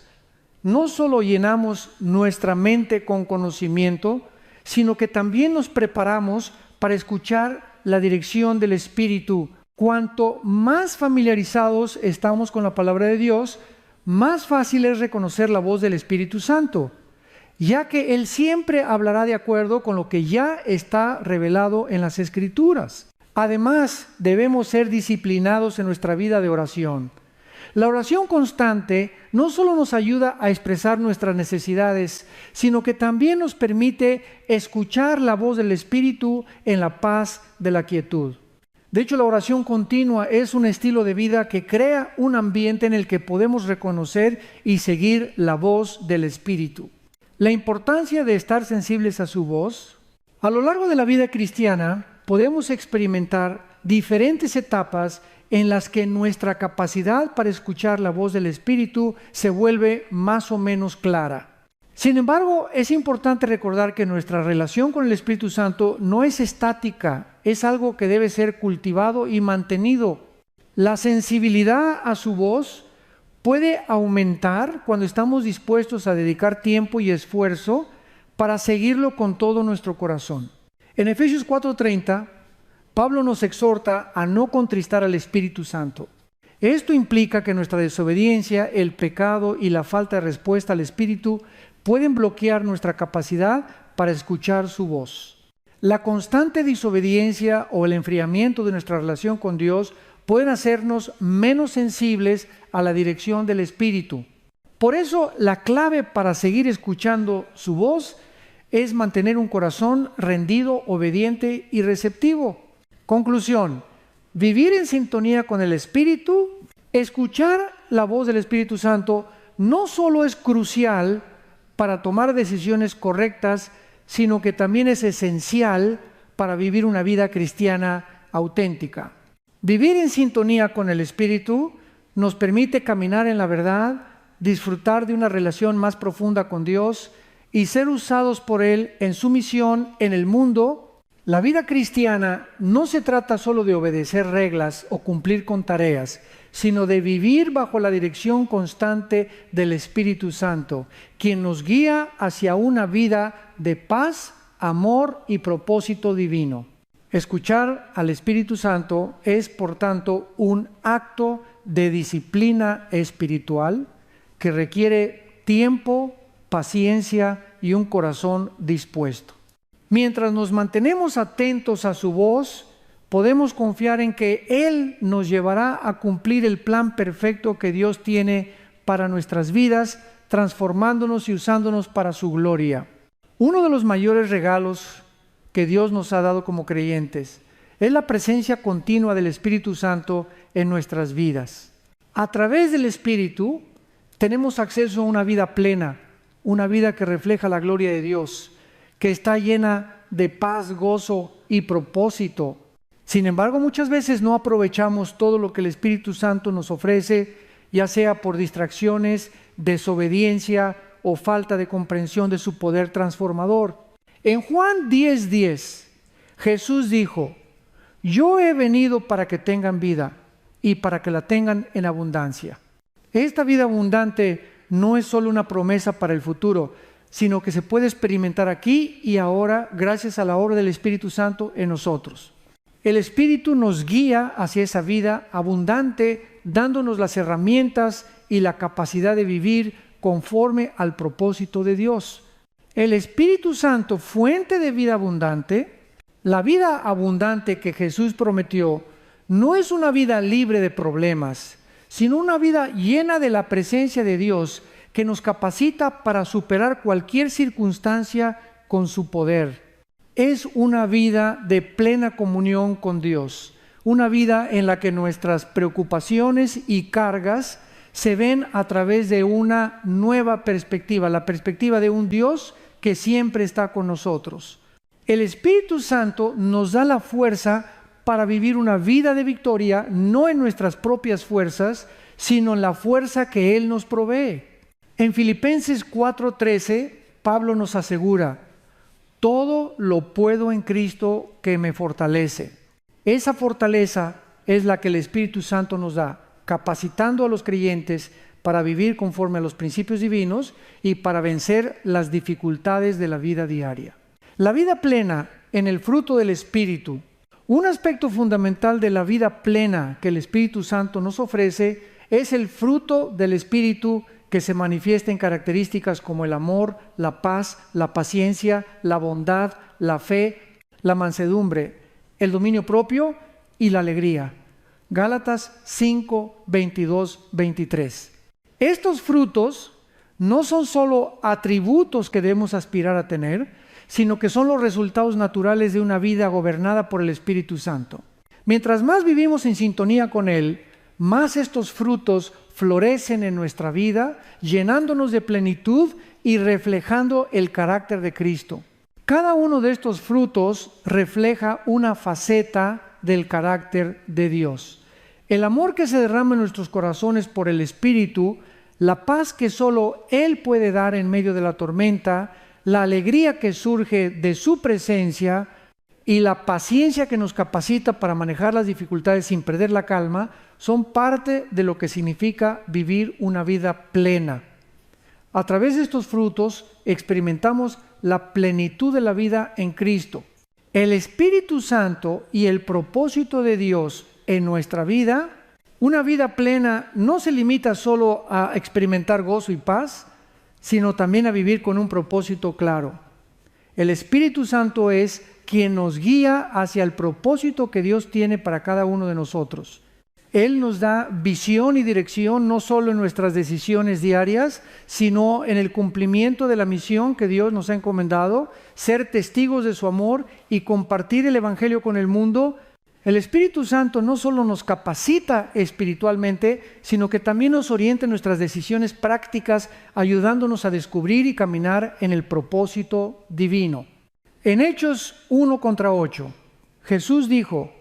no solo llenamos nuestra mente con conocimiento, sino que también nos preparamos para escuchar la dirección del Espíritu. Cuanto más familiarizados estamos con la palabra de Dios, más fácil es reconocer la voz del Espíritu Santo, ya que Él siempre hablará de acuerdo con lo que ya está revelado en las Escrituras. Además, debemos ser disciplinados en nuestra vida de oración. La oración constante no solo nos ayuda a expresar nuestras necesidades, sino que también nos permite escuchar la voz del Espíritu en la paz de la quietud. De hecho, la oración continua es un estilo de vida que crea un ambiente en el que podemos reconocer y seguir la voz del Espíritu. La importancia de estar sensibles a su voz. A lo largo de la vida cristiana podemos experimentar diferentes etapas en las que nuestra capacidad para escuchar la voz del Espíritu se vuelve más o menos clara. Sin embargo, es importante recordar que nuestra relación con el Espíritu Santo no es estática, es algo que debe ser cultivado y mantenido. La sensibilidad a su voz puede aumentar cuando estamos dispuestos a dedicar tiempo y esfuerzo para seguirlo con todo nuestro corazón. En Efesios 4:30, Pablo nos exhorta a no contristar al Espíritu Santo. Esto implica que nuestra desobediencia, el pecado y la falta de respuesta al Espíritu pueden bloquear nuestra capacidad para escuchar su voz. La constante desobediencia o el enfriamiento de nuestra relación con Dios pueden hacernos menos sensibles a la dirección del Espíritu. Por eso, la clave para seguir escuchando su voz es mantener un corazón rendido, obediente y receptivo. Conclusión: vivir en sintonía con el Espíritu, escuchar la voz del Espíritu Santo, no solo es crucial para tomar decisiones correctas, sino que también es esencial para vivir una vida cristiana auténtica. Vivir en sintonía con el Espíritu nos permite caminar en la verdad, disfrutar de una relación más profunda con Dios y ser usados por Él en su misión en el mundo. La vida cristiana no se trata solo de obedecer reglas o cumplir con tareas, sino de vivir bajo la dirección constante del Espíritu Santo, quien nos guía hacia una vida de paz, amor y propósito divino. Escuchar al Espíritu Santo es, por tanto, un acto de disciplina espiritual que requiere tiempo, paciencia y un corazón dispuesto. Mientras nos mantenemos atentos a su voz, podemos confiar en que Él nos llevará a cumplir el plan perfecto que Dios tiene para nuestras vidas, transformándonos y usándonos para su gloria. Uno de los mayores regalos que Dios nos ha dado como creyentes es la presencia continua del Espíritu Santo en nuestras vidas. A través del Espíritu tenemos acceso a una vida plena, una vida que refleja la gloria de Dios, que está llena de paz, gozo y propósito. Sin embargo, muchas veces no aprovechamos todo lo que el Espíritu Santo nos ofrece, ya sea por distracciones, desobediencia o falta de comprensión de su poder transformador. En Juan 10:10, Jesús dijo: yo he venido para que tengan vida y para que la tengan en abundancia. Esta vida abundante no es solo una promesa para el futuro, sino que se puede experimentar aquí y ahora gracias a la obra del Espíritu Santo en nosotros. El Espíritu nos guía hacia esa vida abundante, dándonos las herramientas y la capacidad de vivir conforme al propósito de Dios. El Espíritu Santo, fuente de vida abundante, La vida abundante que Jesús prometió no es una vida libre de problemas, sino una vida llena de la presencia de Dios que nos capacita para superar cualquier circunstancia con su poder. Es una vida de plena comunión con Dios, una vida en la que nuestras preocupaciones y cargas se ven a través de una nueva perspectiva, la perspectiva de un Dios que siempre está con nosotros. El Espíritu Santo nos da la fuerza para vivir una vida de victoria, no en nuestras propias fuerzas, sino en la fuerza que Él nos provee. En Filipenses 4:13, Pablo nos asegura: todo lo puedo en Cristo que me fortalece. Esa fortaleza es la que el Espíritu Santo nos da, capacitando a los creyentes para vivir conforme a los principios divinos y para vencer las dificultades de la vida diaria. La vida plena en el fruto del Espíritu. Un aspecto fundamental de la vida plena que el Espíritu Santo nos ofrece es el fruto del Espíritu que se manifiesta en características como el amor, la paz, la paciencia, la bondad, la fe, la mansedumbre, el dominio propio y la alegría. Gálatas 5, 22, 23. Estos frutos no son solo atributos que debemos aspirar a tener, sino que son los resultados naturales de una vida gobernada por el Espíritu Santo. Mientras más vivimos en sintonía con Él, más estos frutos florecen en nuestra vida, llenándonos de plenitud y reflejando el carácter de Cristo. Cada uno de estos frutos refleja una faceta del carácter de Dios. El amor que se derrama en nuestros corazones por el Espíritu, la paz que solo Él puede dar en medio de la tormenta, la alegría que surge de su presencia y la paciencia que nos capacita para manejar las dificultades sin perder la calma, son parte de lo que significa vivir una vida plena. A través de estos frutos experimentamos la plenitud de la vida en Cristo. El Espíritu Santo y el propósito de Dios en nuestra vida, una vida plena no se limita solo a experimentar gozo y paz, sino también a vivir con un propósito claro. El Espíritu Santo es quien nos guía hacia el propósito que Dios tiene para cada uno de nosotros. Él nos da visión y dirección no solo en nuestras decisiones diarias, sino en el cumplimiento de la misión que Dios nos ha encomendado, ser testigos de su amor y compartir el Evangelio con el mundo. El Espíritu Santo no solo nos capacita espiritualmente, sino que también nos orienta en nuestras decisiones prácticas, ayudándonos a descubrir y caminar en el propósito divino. En Hechos 1:8, Jesús dijo: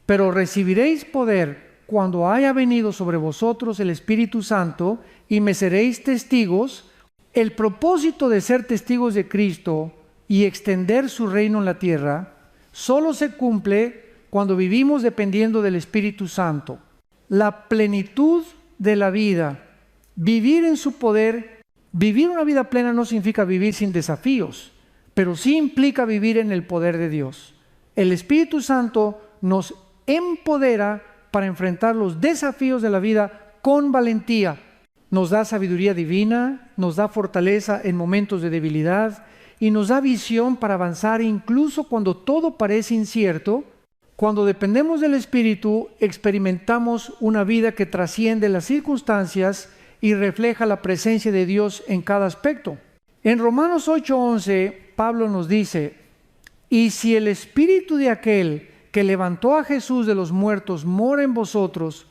pero recibiréis poder cuando haya venido sobre vosotros el Espíritu Santo y me seréis testigos. El propósito de ser testigos de Cristo y extender su reino en la tierra solo se cumple cuando vivimos dependiendo del Espíritu Santo. La plenitud de la vida, vivir en su poder, vivir una vida plena no significa vivir sin desafíos, pero sí implica vivir en el poder de Dios. El Espíritu Santo nos empodera para enfrentar los desafíos de la vida con valentía. Nos da sabiduría divina, nos da fortaleza en momentos de debilidad y nos da visión para avanzar incluso cuando todo parece incierto. Cuando dependemos del Espíritu, experimentamos una vida que trasciende las circunstancias y refleja la presencia de Dios en cada aspecto. En Romanos 8:11, Pablo nos dice: y si el Espíritu de aquel que levantó a Jesús de los muertos mora en vosotros,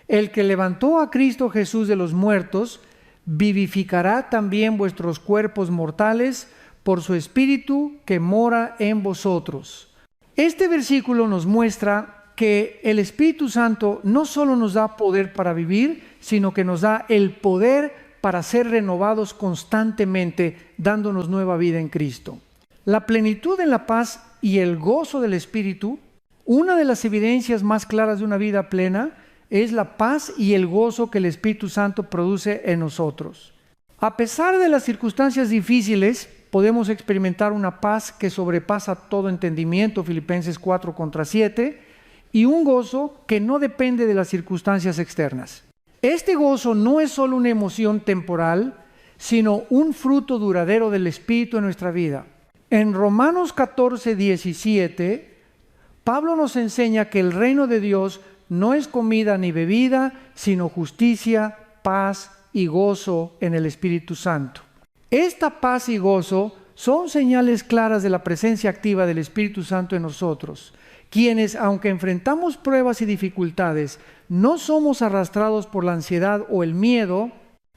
el que levantó a Cristo Jesús de los muertos, vivificará también vuestros cuerpos mortales por su Espíritu que mora en vosotros. Este versículo nos muestra que el Espíritu Santo no solo nos da poder para vivir, sino que nos da el poder para ser renovados constantemente, dándonos nueva vida en Cristo. La plenitud en la paz y el gozo del Espíritu, una de las evidencias más claras de una vida plena, es la paz y el gozo que el Espíritu Santo produce en nosotros. A pesar de las circunstancias difíciles, podemos experimentar una paz que sobrepasa todo entendimiento, Filipenses 4:7, y un gozo que no depende de las circunstancias externas. Este gozo no es solo una emoción temporal, sino un fruto duradero del Espíritu en nuestra vida. En Romanos 14, 17, Pablo nos enseña que el reino de Dios no es comida ni bebida, sino justicia, paz y gozo en el Espíritu Santo. Esta paz y gozo son señales claras de la presencia activa del Espíritu Santo en nosotros, quienes, aunque enfrentamos pruebas y dificultades, no somos arrastrados por la ansiedad o el miedo,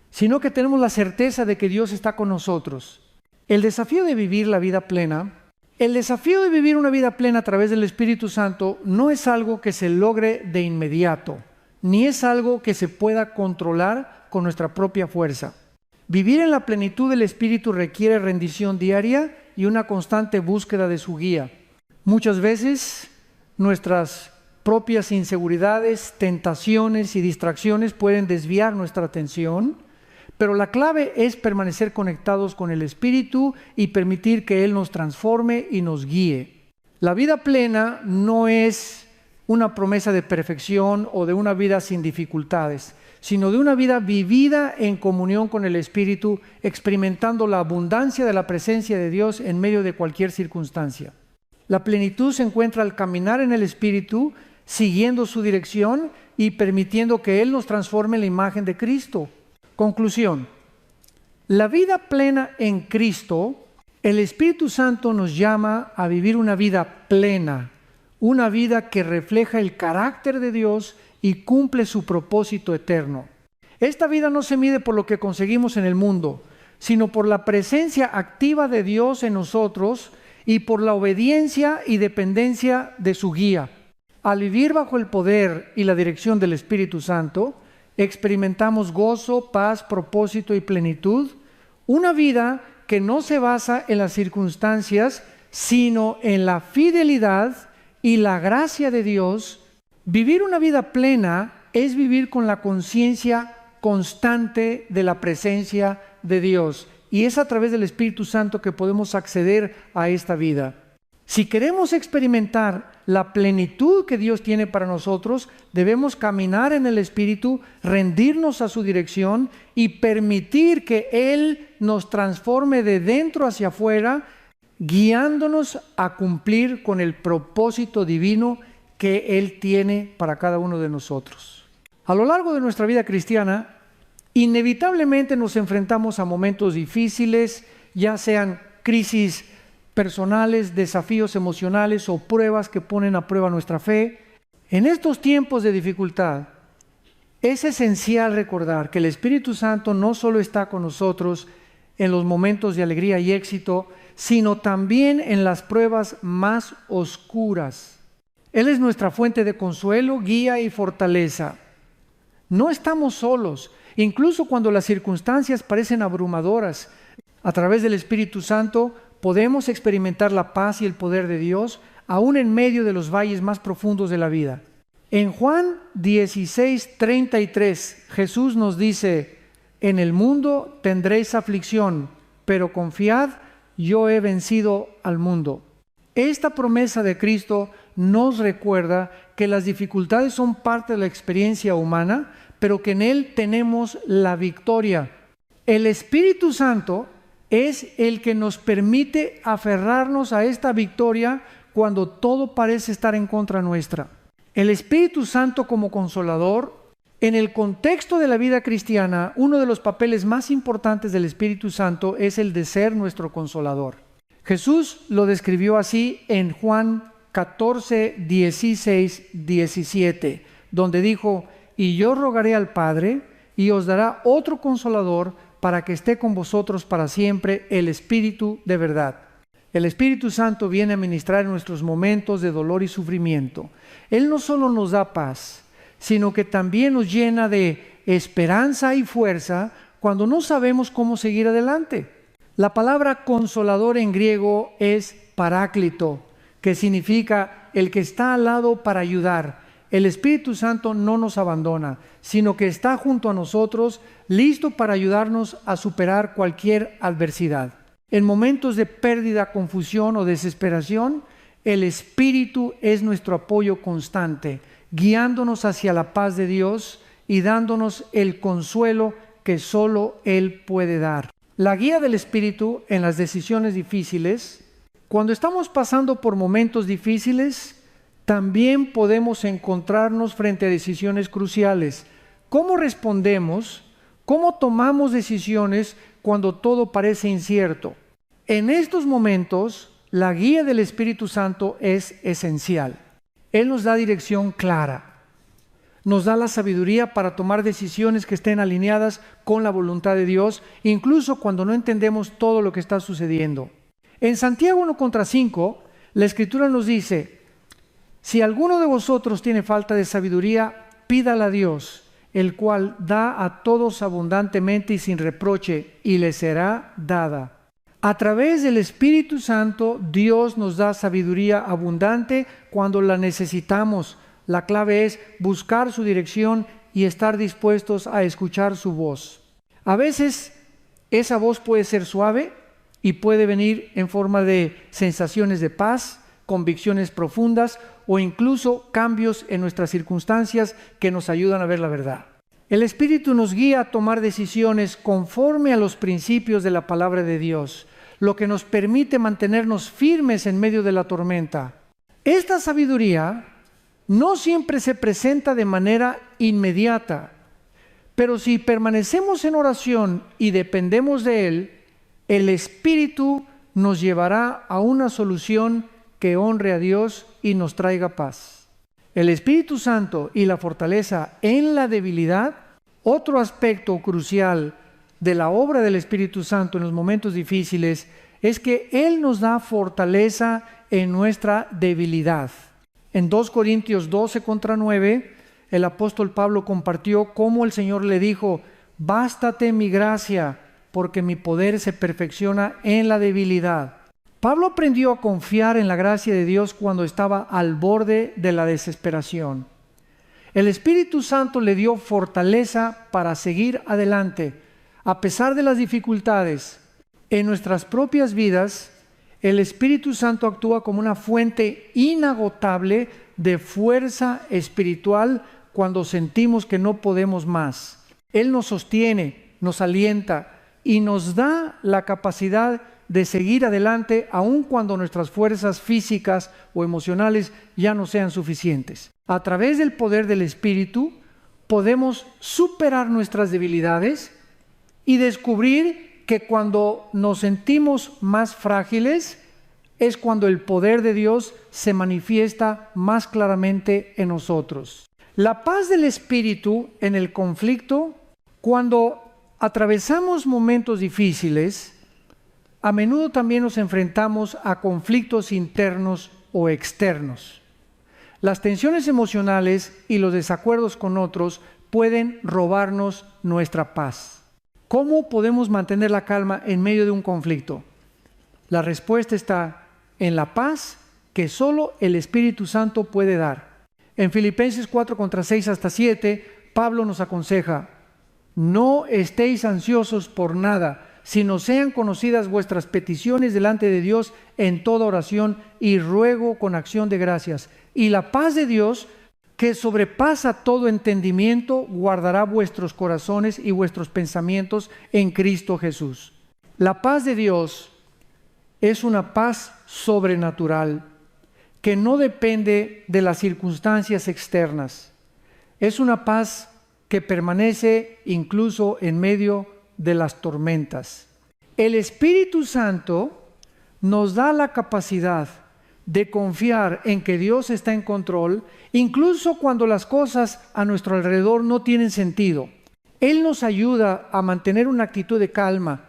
sino que tenemos la certeza de que Dios está con nosotros. El desafío de vivir la vida plena, el desafío de vivir una vida plena a través del Espíritu Santo no es algo que se logre de inmediato, ni es algo que se pueda controlar con nuestra propia fuerza. Vivir en la plenitud del Espíritu requiere rendición diaria y una constante búsqueda de su guía. Muchas veces nuestras propias inseguridades, tentaciones y distracciones pueden desviar nuestra atención, pero la clave es permanecer conectados con el Espíritu y permitir que Él nos transforme y nos guíe. La vida plena no es una promesa de perfección o de una vida sin dificultades, sino de una vida vivida en comunión con el Espíritu, experimentando la abundancia de la presencia de Dios en medio de cualquier circunstancia. La plenitud se encuentra al caminar en el Espíritu, siguiendo su dirección y permitiendo que Él nos transforme en la imagen de Cristo. Conclusión: la vida plena en Cristo, el Espíritu Santo nos llama a vivir una vida plena, una vida que refleja el carácter de Dios y cumple su propósito eterno. Esta vida no se mide por lo que conseguimos en el mundo, sino por la presencia activa de Dios en nosotros y por la obediencia y dependencia de su guía. Al vivir bajo el poder y la dirección del Espíritu Santo, experimentamos gozo, paz, propósito y plenitud, una vida que no se basa en las circunstancias, sino en la fidelidad y la gracia de Dios. Vivir una vida plena es vivir con la conciencia constante de la presencia de Dios, y es a través del Espíritu Santo que podemos acceder a esta vida. Si queremos experimentar la plenitud que Dios tiene para nosotros, debemos caminar en el Espíritu, rendirnos a su dirección y permitir que Él nos transforme de dentro hacia afuera, guiándonos a cumplir con el propósito divino que Él tiene para cada uno de nosotros. A lo largo de nuestra vida cristiana, inevitablemente nos enfrentamos a momentos difíciles, ya sean crisis personales, desafíos emocionales o pruebas que ponen a prueba nuestra fe. En estos tiempos de dificultad, es esencial recordar que el Espíritu Santo no solo está con nosotros en los momentos de alegría y éxito, sino también en las pruebas más oscuras. Él es nuestra fuente de consuelo, guía y fortaleza. No estamos solos, incluso cuando las circunstancias parecen abrumadoras. A través del Espíritu Santo podemos experimentar la paz y el poder de Dios, aún en medio de los valles más profundos de la vida. En Juan 16:33, Jesús nos dice: en el mundo tendréis aflicción, pero confiad, yo he vencido al mundo. Esta promesa de Cristo nos recuerda que las dificultades son parte de la experiencia humana, pero que en Él tenemos la victoria. El Espíritu Santo es el que nos permite aferrarnos a esta victoria cuando todo parece estar en contra nuestra. El Espíritu Santo como consolador, en el contexto de la vida cristiana, uno de los papeles más importantes del Espíritu Santo es el de ser nuestro consolador. Jesús lo describió así en Juan 14, 16, 17, donde dijo: y yo rogaré al Padre, y os dará otro consolador para que esté con vosotros para siempre, el Espíritu de verdad. El Espíritu Santo viene a ministrar en nuestros momentos de dolor y sufrimiento. Él no solo nos da paz, sino que también nos llena de esperanza y fuerza cuando no sabemos cómo seguir adelante. La palabra consolador en griego es paráclito, que significa el que está al lado para ayudar. El Espíritu Santo no nos abandona, sino que está junto a nosotros, listo para ayudarnos a superar cualquier adversidad. En momentos de pérdida, confusión o desesperación, el Espíritu es nuestro apoyo constante, guiándonos hacia la paz de Dios y dándonos el consuelo que solo Él puede dar. La guía del Espíritu en las decisiones difíciles Cuando estamos pasando por momentos difíciles, también podemos encontrarnos frente a decisiones cruciales. ¿Cómo respondemos? ¿Cómo tomamos decisiones cuando todo parece incierto? En estos momentos, la guía del Espíritu Santo es esencial. Él nos da dirección clara. Nos da la sabiduría para tomar decisiones que estén alineadas con la voluntad de Dios, incluso cuando no entendemos todo lo que está sucediendo. En Santiago 1:5, la Escritura nos dice: si alguno de vosotros tiene falta de sabiduría, pídala a Dios, el cual da a todos abundantemente y sin reproche, y le será dada. A través del Espíritu Santo, Dios nos da sabiduría abundante cuando la necesitamos. La clave es buscar su dirección y estar dispuestos a escuchar su voz. A veces esa voz puede ser suave y puede venir en forma de sensaciones de paz, convicciones profundas o incluso cambios en nuestras circunstancias que nos ayudan a ver la verdad. El Espíritu nos guía a tomar decisiones conforme a los principios de la palabra de Dios, lo que nos permite mantenernos firmes en medio de la tormenta. Esta sabiduría no siempre se presenta de manera inmediata, pero si permanecemos en oración y dependemos de Él, el Espíritu nos llevará a una solución que honre a Dios y nos traiga paz. El Espíritu Santo y la fortaleza en la debilidad, otro aspecto crucial de la obra del Espíritu Santo en los momentos difíciles, es que Él nos da fortaleza en nuestra debilidad. En 2 Corintios 12:9, el apóstol Pablo compartió cómo el Señor le dijo: bástate mi gracia, porque mi poder se perfecciona en la debilidad. Pablo aprendió a confiar en la gracia de Dios cuando estaba al borde de la desesperación. El Espíritu Santo le dio fortaleza para seguir adelante, a pesar de las dificultades. En nuestras propias vidas, el Espíritu Santo actúa como una fuente inagotable de fuerza espiritual cuando sentimos que no podemos más. Él nos sostiene, nos alienta y nos da la capacidad de seguir adelante aun cuando nuestras fuerzas físicas o emocionales ya no sean suficientes. A través del poder del Espíritu podemos superar nuestras debilidades y descubrir que cuando nos sentimos más frágiles es cuando el poder de Dios se manifiesta más claramente en nosotros. La paz del Espíritu en el conflicto, cuando atravesamos momentos difíciles, a menudo también nos enfrentamos a conflictos internos o externos. Las tensiones emocionales y los desacuerdos con otros pueden robarnos nuestra paz. ¿Cómo podemos mantener la calma en medio de un conflicto? La respuesta está en la paz que solo el Espíritu Santo puede dar. En Filipenses 4:6-7, Pablo nos aconseja: no estéis ansiosos por nada, sino sean conocidas vuestras peticiones delante de Dios en toda oración y ruego con acción de gracias. Y la paz de Dios, que sobrepasa todo entendimiento, guardará vuestros corazones y vuestros pensamientos en Cristo Jesús. La paz de Dios es una paz sobrenatural que no depende de las circunstancias externas. Es una paz que permanece incluso en medio de las tormentas. El Espíritu Santo nos da la capacidad de confiar en que Dios está en control, incluso cuando las cosas a nuestro alrededor no tienen sentido. Él nos ayuda a mantener una actitud de calma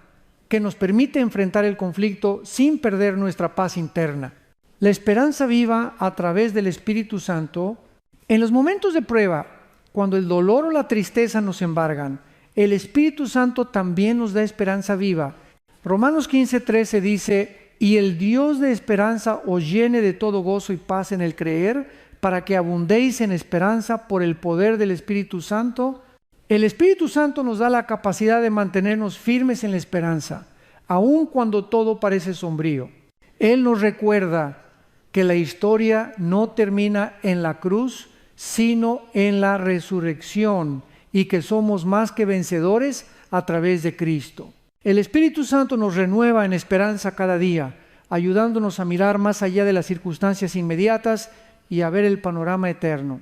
que nos permite enfrentar el conflicto sin perder nuestra paz interna. La esperanza viva a través del Espíritu Santo, en los momentos de prueba, cuando el dolor o la tristeza nos embargan, el Espíritu Santo también nos da esperanza viva. Romanos 15:13 dice: y el Dios de esperanza os llene de todo gozo y paz en el creer, para que abundéis en esperanza por el poder del Espíritu Santo. El Espíritu Santo nos da la capacidad de mantenernos firmes en la esperanza, aun cuando todo parece sombrío. Él nos recuerda que la historia no termina en la cruz, sino en la resurrección, y que somos más que vencedores a través de Cristo. El Espíritu Santo nos renueva en esperanza cada día, ayudándonos a mirar más allá de las circunstancias inmediatas y a ver el panorama eterno.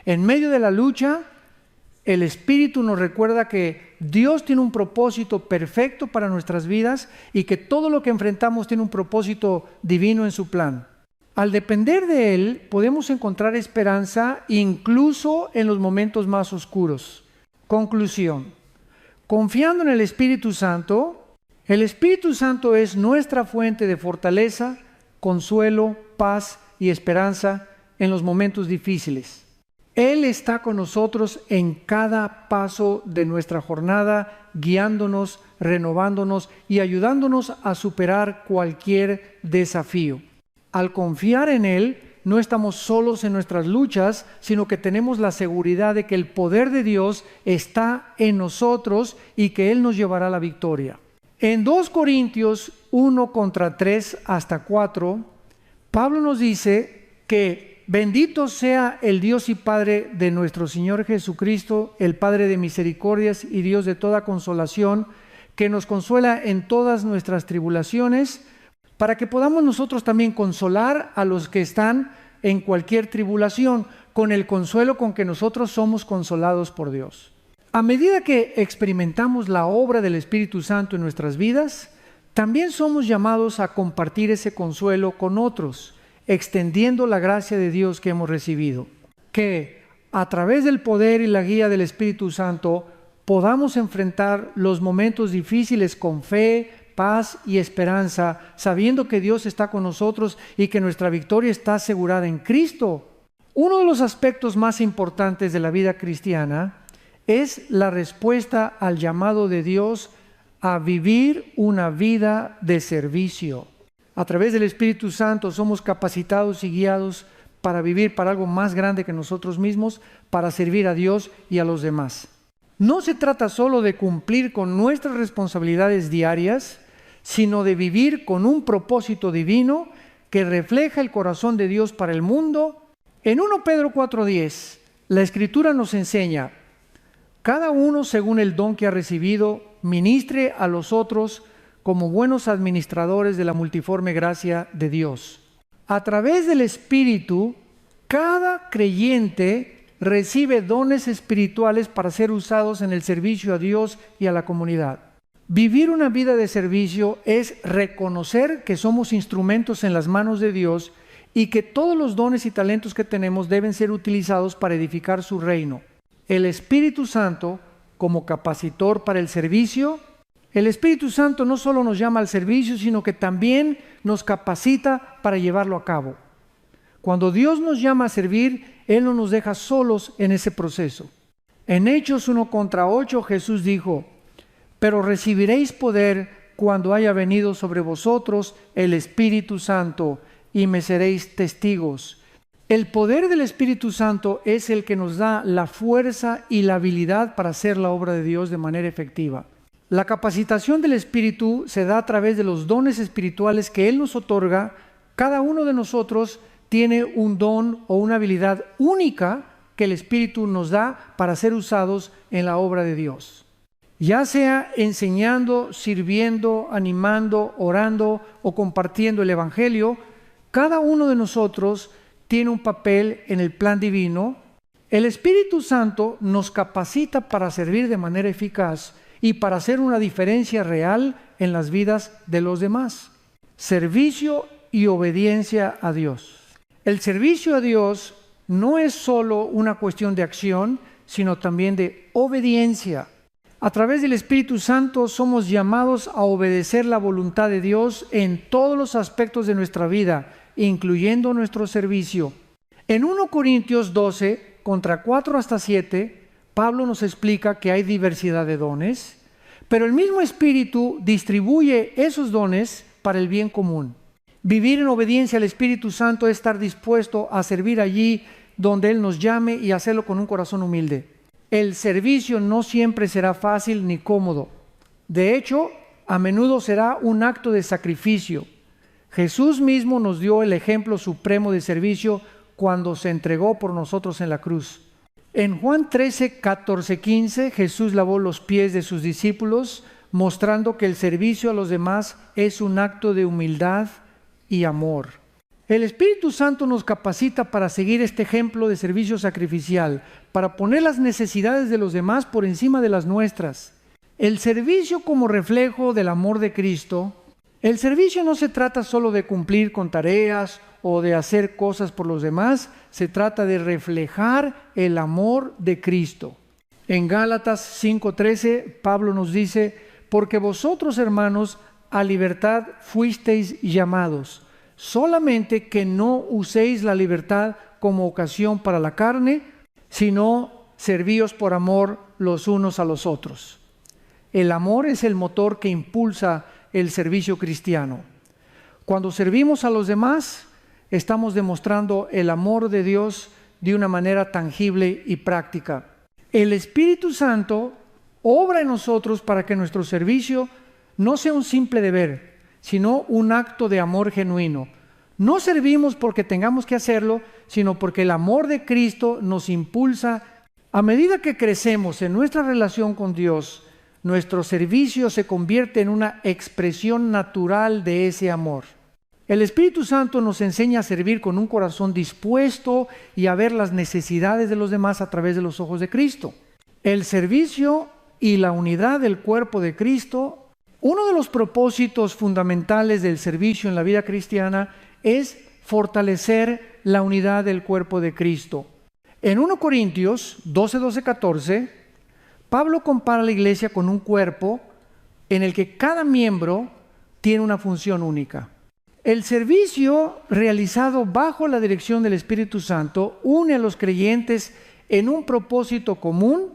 En medio de la lucha, el Espíritu nos recuerda que Dios tiene un propósito perfecto para nuestras vidas y que todo lo que enfrentamos tiene un propósito divino en su plan. Al depender de Él, podemos encontrar esperanza incluso en los momentos más oscuros. Conclusión. Confiando en el Espíritu Santo es nuestra fuente de fortaleza, consuelo, paz y esperanza en los momentos difíciles. Él está con nosotros en cada paso de nuestra jornada, guiándonos, renovándonos y ayudándonos a superar cualquier desafío. Al confiar en Él, no estamos solos en nuestras luchas, sino que tenemos la seguridad de que el poder de Dios está en nosotros y que Él nos llevará a la victoria. En 2 Corintios 1:3-4, Pablo nos dice que bendito sea el Dios y Padre de nuestro Señor Jesucristo, el Padre de misericordias y Dios de toda consolación, que nos consuela en todas nuestras tribulaciones, para que podamos nosotros también consolar a los que están en cualquier tribulación, con el consuelo con que nosotros somos consolados por Dios. A medida que experimentamos la obra del Espíritu Santo en nuestras vidas, también somos llamados a compartir ese consuelo con otros, extendiendo la gracia de Dios que hemos recibido. Que a través del poder y la guía del Espíritu Santo podamos enfrentar los momentos difíciles con fe, paz y esperanza, sabiendo que Dios está con nosotros y que nuestra victoria está asegurada en Cristo. Uno de los aspectos más importantes de la vida cristiana es la respuesta al llamado de Dios a vivir una vida de servicio. A través del Espíritu Santo somos capacitados y guiados para vivir para algo más grande que nosotros mismos, para servir a Dios y a los demás. No se trata solo de cumplir con nuestras responsabilidades diarias, sino de vivir con un propósito divino que refleja el corazón de Dios para el mundo. En 1 Pedro 4:10, la Escritura nos enseña: cada uno según el don que ha recibido, ministre a los otros como buenos administradores de la multiforme gracia de Dios. A través del Espíritu, cada creyente recibe dones espirituales para ser usados en el servicio a Dios y a la comunidad. Vivir una vida de servicio es reconocer que somos instrumentos en las manos de Dios y que todos los dones y talentos que tenemos deben ser utilizados para edificar su reino. El Espíritu Santo, como capacitor para el servicio, el Espíritu Santo no solo nos llama al servicio, sino que también nos capacita para llevarlo a cabo. Cuando Dios nos llama a servir, Él no nos deja solos en ese proceso. En Hechos 1:8, Jesús dijo: pero recibiréis poder cuando haya venido sobre vosotros el Espíritu Santo, y me seréis testigos. El poder del Espíritu Santo es el que nos da la fuerza y la habilidad para hacer la obra de Dios de manera efectiva. La capacitación del Espíritu se da a través de los dones espirituales que Él nos otorga. Cada uno de nosotros tiene un don o una habilidad única que el Espíritu nos da para ser usados en la obra de Dios. Ya sea enseñando, sirviendo, animando, orando o compartiendo el Evangelio, cada uno de nosotros tiene un papel en el plan divino. El Espíritu Santo nos capacita para servir de manera eficaz y para hacer una diferencia real en las vidas de los demás. Servicio y obediencia a Dios. El servicio a Dios no es solo una cuestión de acción, sino también de obediencia. A través del Espíritu Santo somos llamados a obedecer la voluntad de Dios en todos los aspectos de nuestra vida, incluyendo nuestro servicio. En 1 Corintios 12:4-7, Pablo nos explica que hay diversidad de dones, pero el mismo Espíritu distribuye esos dones para el bien común. Vivir en obediencia al Espíritu Santo es estar dispuesto a servir allí donde Él nos llame y hacerlo con un corazón humilde. El servicio no siempre será fácil ni cómodo. De hecho, a menudo será un acto de sacrificio. Jesús mismo nos dio el ejemplo supremo de servicio cuando se entregó por nosotros en la cruz. En Juan 13:14-15, Jesús lavó los pies de sus discípulos, mostrando que el servicio a los demás es un acto de humildad y amor. El Espíritu Santo nos capacita para seguir este ejemplo de servicio sacrificial, para poner las necesidades de los demás por encima de las nuestras. El servicio como reflejo del amor de Cristo. El servicio no se trata solo de cumplir con tareas o de hacer cosas por los demás, se trata de reflejar el amor de Cristo. En Gálatas 5:13, Pablo nos dice: porque vosotros, hermanos, a libertad fuisteis llamados, solamente que no uséis la libertad como ocasión para la carne, sino servíos por amor los unos a los otros. El amor es el motor que impulsa el servicio cristiano. Cuando servimos a los demás, estamos demostrando el amor de Dios de una manera tangible y práctica. El Espíritu Santo obra en nosotros para que nuestro servicio no sea un simple deber, sino un acto de amor genuino. No servimos porque tengamos que hacerlo, sino porque el amor de Cristo nos impulsa. A medida que crecemos en nuestra relación con Dios, nuestro servicio se convierte en una expresión natural de ese amor. El Espíritu Santo nos enseña a servir con un corazón dispuesto y a ver las necesidades de los demás a través de los ojos de Cristo. El servicio y la unidad del cuerpo de Cristo. Uno de los propósitos fundamentales del servicio en la vida cristiana es fortalecer la unidad del cuerpo de Cristo. En 1 Corintios 12:14, Pablo compara a la iglesia con un cuerpo en el que cada miembro tiene una función única. El servicio realizado bajo la dirección del Espíritu Santo une a los creyentes en un propósito común: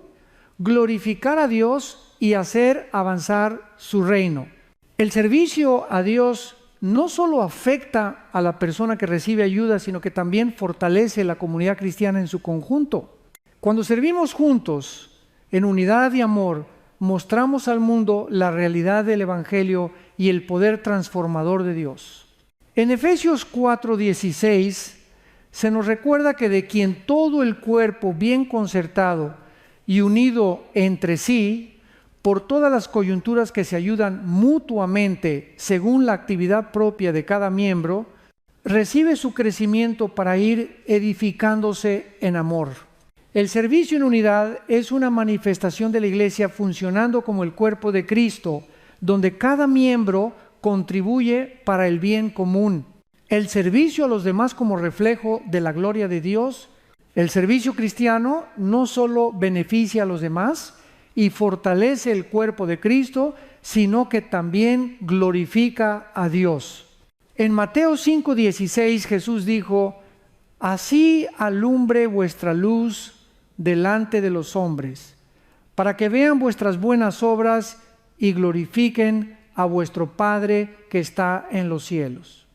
glorificar a Dios y hacer avanzar su reino. El servicio a Dios no solo afecta a la persona que recibe ayuda, sino que también fortalece la comunidad cristiana en su conjunto. Cuando servimos juntos, en unidad y amor, mostramos al mundo la realidad del Evangelio y el poder transformador de Dios. En Efesios 4:16 se nos recuerda que de quien todo el cuerpo bien concertado y unido entre sí, por todas las coyunturas que se ayudan mutuamente según la actividad propia de cada miembro, recibe su crecimiento para ir edificándose en amor. El servicio en unidad es una manifestación de la iglesia funcionando como el cuerpo de Cristo, donde cada miembro contribuye para el bien común. El servicio a los demás como reflejo de la gloria de Dios. El servicio cristiano no solo beneficia a los demás y fortalece el cuerpo de Cristo, sino que también glorifica a Dios. En Mateo 5:16 Jesús dijo: así alumbre vuestra luz delante de los hombres, para que vean vuestras buenas obras y glorifiquen a vuestro Padre que está en los cielos.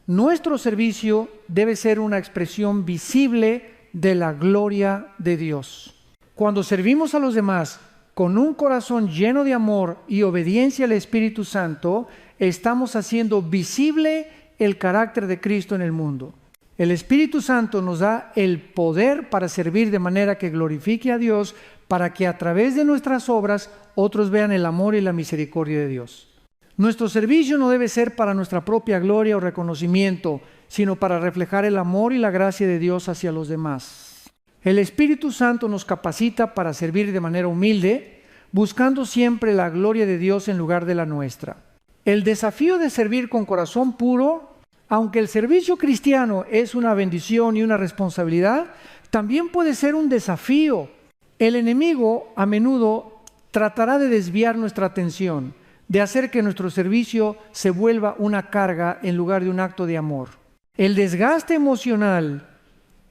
Nuestro servicio debe ser una expresión visible de la gloria de Dios. Cuando servimos a los demás con un corazón lleno de amor y obediencia al Espíritu Santo, estamos haciendo visible el carácter de Cristo en el mundo. El Espíritu Santo nos da el poder para servir de manera que glorifique a Dios, para que a través de nuestras obras otros vean el amor y la misericordia de Dios. Nuestro servicio no debe ser para nuestra propia gloria o reconocimiento, sino para reflejar el amor y la gracia de Dios hacia los demás. El Espíritu Santo nos capacita para servir de manera humilde, buscando siempre la gloria de Dios en lugar de la nuestra. El desafío de servir con corazón puro, aunque el servicio cristiano es una bendición y una responsabilidad, también puede ser un desafío. El enemigo a menudo tratará de desviar nuestra atención, de hacer que nuestro servicio se vuelva una carga en lugar de un acto de amor. El desgaste emocional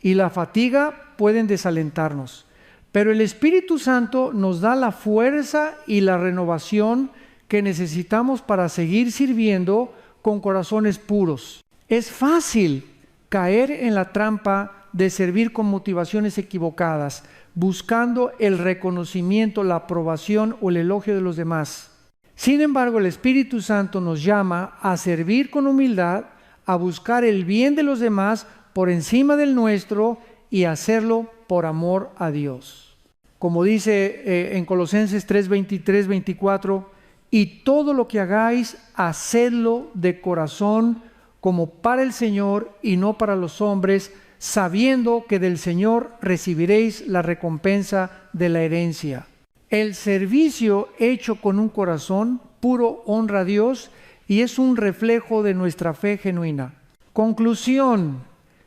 y la fatiga pueden desalentarnos, pero el Espíritu Santo nos da la fuerza y la renovación que necesitamos para seguir sirviendo con corazones puros. Es fácil caer en la trampa de servir con motivaciones equivocadas, buscando el reconocimiento, la aprobación o el elogio de los demás. Sin embargo, el Espíritu Santo nos llama a servir con humildad, a buscar el bien de los demás por encima del nuestro y hacerlo por amor a Dios. Como dice en Colosenses 3:23-24, y todo lo que hagáis, hacedlo de corazón como para el Señor y no para los hombres, sabiendo que del Señor recibiréis la recompensa de la herencia. El servicio hecho con un corazón puro honra a Dios y es un reflejo de nuestra fe genuina. Conclusión: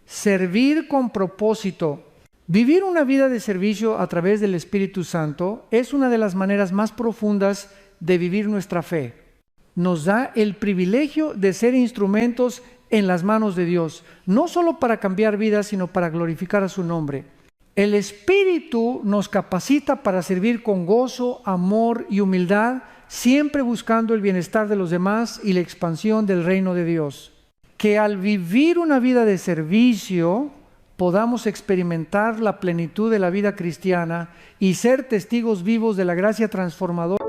servir con propósito. Vivir una vida de servicio a través del Espíritu Santo es una de las maneras más profundas de vivir nuestra fe. Nos da el privilegio de ser instrumentos en las manos de Dios, no solo para cambiar vidas, sino para glorificar a su nombre. El Espíritu nos capacita para servir con gozo, amor y humildad, siempre buscando el bienestar de los demás y la expansión del reino de Dios. Que al vivir una vida de servicio podamos experimentar la plenitud de la vida cristiana y ser testigos vivos de la gracia transformadora